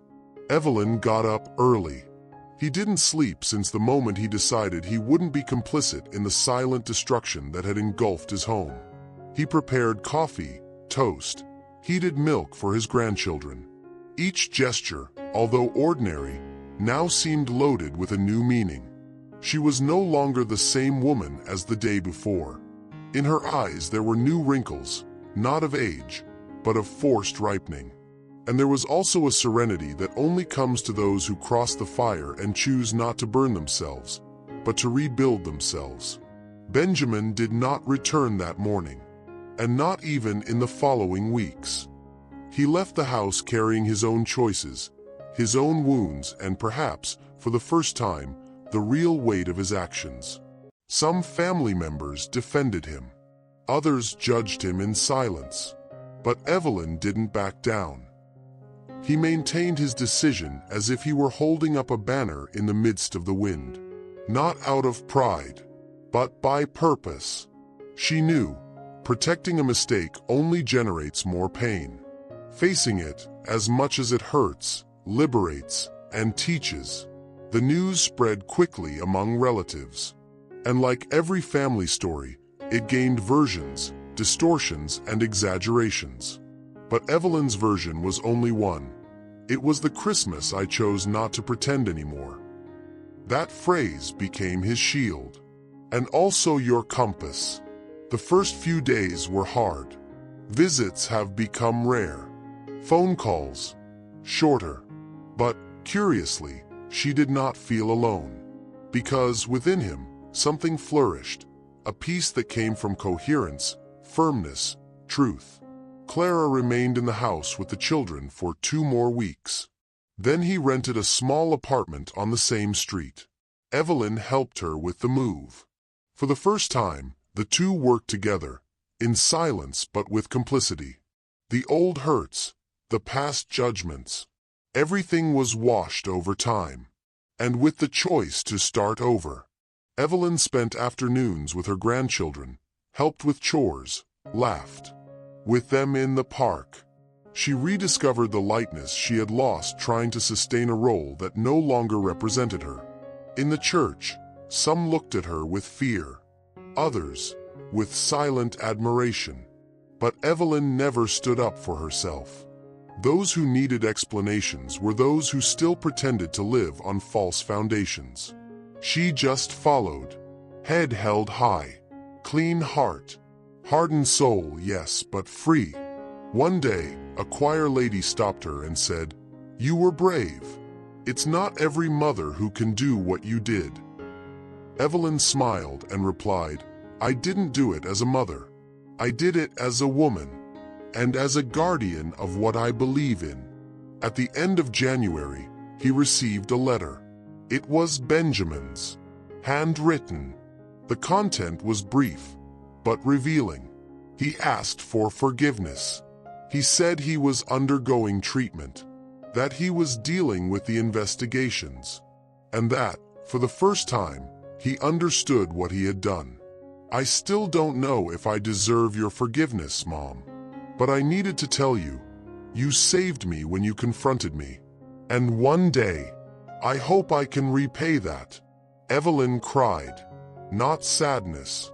Speaker 1: Evelyn got up early. He didn't sleep since the moment he decided he wouldn't be complicit in the silent destruction that had engulfed his home. He prepared coffee, toast, heated milk for his grandchildren. Each gesture, although ordinary, now seemed loaded with a new meaning. She was no longer the same woman as the day before. In her eyes there were new wrinkles, not of age, but of forced ripening. And there was also a serenity that only comes to those who cross the fire and choose not to burn themselves, but to rebuild themselves. Benjamin did not return that morning, and not even in the following weeks. He left the house carrying his own choices, his own wounds, and perhaps, for the first time, the real weight of his actions. Some family members defended him. Others judged him in silence. But Evelyn didn't back down. He maintained his decision as if he were holding up a banner in the midst of the wind. Not out of pride, but by purpose. She knew, protecting a mistake only generates more pain. Facing it, as much as it hurts, liberates, and teaches. The news spread quickly among relatives. And like every family story, it gained versions, distortions, and exaggerations. But Evelyn's version was only one. It was the Christmas I chose not to pretend anymore. That phrase became his shield. And also your compass. The first few days were hard. Visits have become rare. Phone calls, shorter. But, curiously, she did not feel alone. Because within him, something flourished. A peace that came from coherence, firmness, truth. Clara remained in the house with the children for 2 more weeks. Then he rented a small apartment on the same street. Evelyn helped her with the move. For the first time, the two worked together, in silence but with complicity. The old hurts, the past judgments, everything was washed over time. And with the choice to start over, Evelyn spent afternoons with her grandchildren, helped with chores, laughed with them in the park. She rediscovered the lightness she had lost trying to sustain a role that no longer represented her. In the church, some looked at her with fear, others with silent admiration. But Evelyn never stood up for herself. Those who needed explanations were those who still pretended to live on false foundations. She just followed, head held high, clean heart, hardened soul, yes, but free. One day, a choir lady stopped her and said, "You were brave. It's not every mother who can do what you did." Evelyn smiled and replied, "I didn't do it as a mother. I did it as a woman, and as a guardian of what I believe in." At the end of January, he received a letter. It was Benjamin's, handwritten. The content was brief, but revealing. He asked for forgiveness. He said he was undergoing treatment, that he was dealing with the investigations, and that, for the first time, he understood what he had done. "I still don't know if I deserve your forgiveness, Mom. But I needed to tell you, you saved me when you confronted me. And one day, I hope I can repay that." Evelyn cried, not sadness,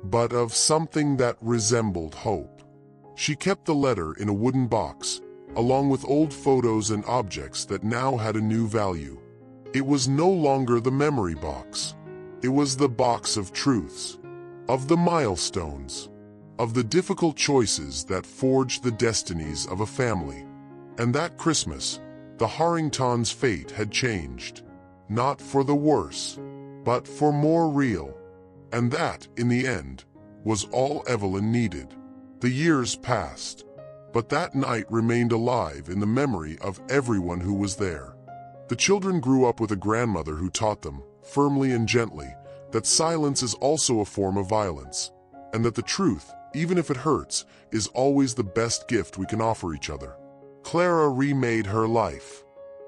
Speaker 1: but of something that resembled hope. She kept the letter in a wooden box, along with old photos and objects that now had a new value. It was no longer the memory box. It was the box of truths, of the milestones, of the difficult choices that forged the destinies of a family. And that Christmas, the Harringtons' fate had changed, not for the worse, but for more real. And that, in the end, was all Evelyn needed. The years passed, but that night remained alive in the memory of everyone who was there. The children grew up with a grandmother who taught them, firmly and gently, that silence is also a form of violence, and that the truth, even if it hurts, is always the best gift we can offer each other. Clara remade her life.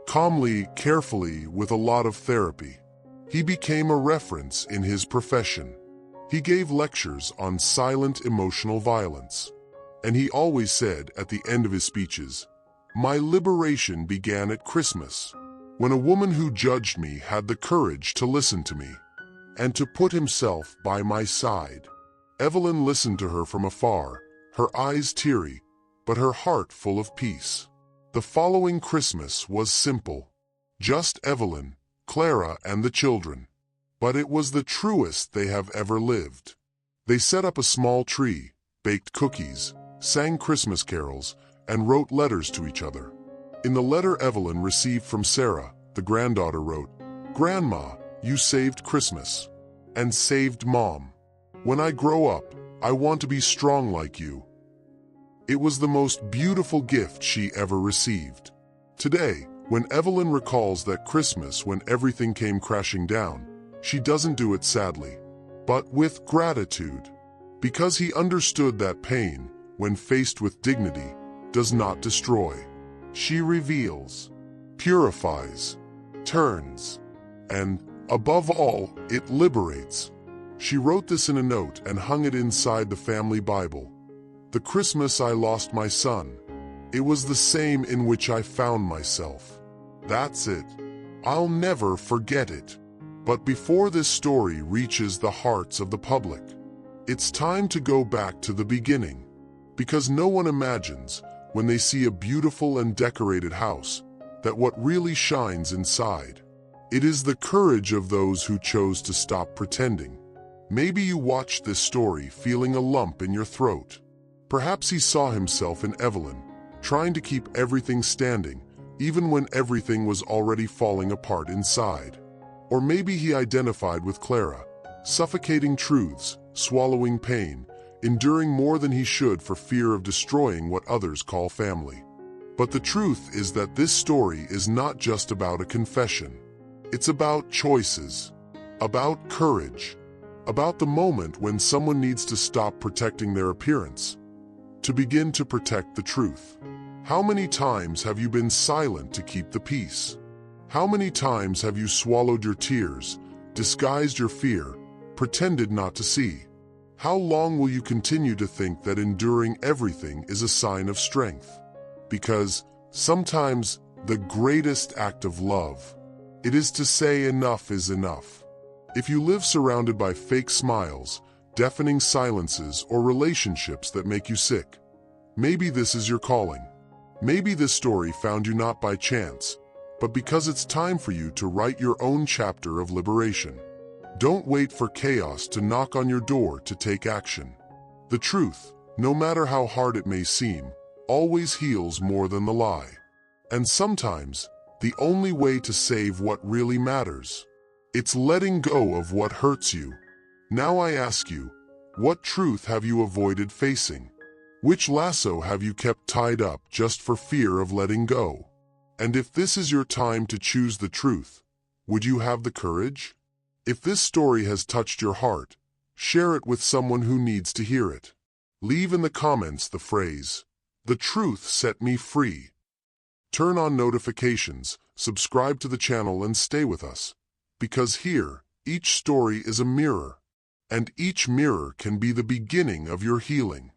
Speaker 1: Calmly, carefully, with a lot of therapy. He became a reference in his profession. He gave lectures on silent emotional violence. And he always said at the end of his speeches, "My liberation began at Christmas, when a woman who judged me had the courage to listen to me, and to put himself by my side." Evelyn listened to her from afar, her eyes teary, but her heart full of peace. The following Christmas was simple. Just Evelyn, Clara, and the children. But it was the truest they have ever lived. They set up a small tree, baked cookies, sang Christmas carols, and wrote letters to each other. In the letter Evelyn received from Sarah, the granddaughter wrote, "Grandma, you saved Christmas, and saved Mom. When I grow up, I want to be strong like you." It was the most beautiful gift she ever received. Today, when Evelyn recalls that Christmas when everything came crashing down, she doesn't do it sadly, but with gratitude, because he understood that pain, when faced with dignity, does not destroy. She reveals, purifies, turns, and, above all, it liberates. She wrote this in a note and hung it inside the family Bible. "The Christmas I lost my son, it was the same in which I found myself. That's it. I'll never forget it." But before this story reaches the hearts of the public, it's time to go back to the beginning. Because no one imagines, when they see a beautiful and decorated house, that what really shines inside. It is the courage of those who chose to stop pretending. Maybe you watched this story feeling a lump in your throat. Perhaps he saw himself in Evelyn, trying to keep everything standing, even when everything was already falling apart inside. Or maybe he identified with Clara, suffocating truths, swallowing pain, enduring more than he should for fear of destroying what others call family. But the truth is that this story is not just about a confession. It's about choices. about courage, about the moment when someone needs to stop protecting their appearance, to begin to protect the truth. How many times have you been silent to keep the peace? How many times have you swallowed your tears, disguised your fear, pretended not to see? How long will you continue to think that enduring everything is a sign of strength? Because sometimes the greatest act of love, it is to say enough is enough. If you live surrounded by fake smiles, deafening silences, or relationships that make you sick, maybe this is your calling. Maybe this story found you not by chance, but because it's time for you to write your own chapter of liberation. Don't wait for chaos to knock on your door to take action. The truth, no matter how hard it may seem, always heals more than the lie. And sometimes, the only way to save what really matters, it's letting go of what hurts you. Now I ask you, what truth have you avoided facing? Which lasso have you kept tied up just for fear of letting go? And if this is your time to choose the truth, would you have the courage? If this story has touched your heart, share it with someone who needs to hear it. Leave in the comments the phrase, "The truth set me free." Turn on notifications, subscribe to the channel, and stay with us. Because here, each story is a mirror, and each mirror can be the beginning of your healing.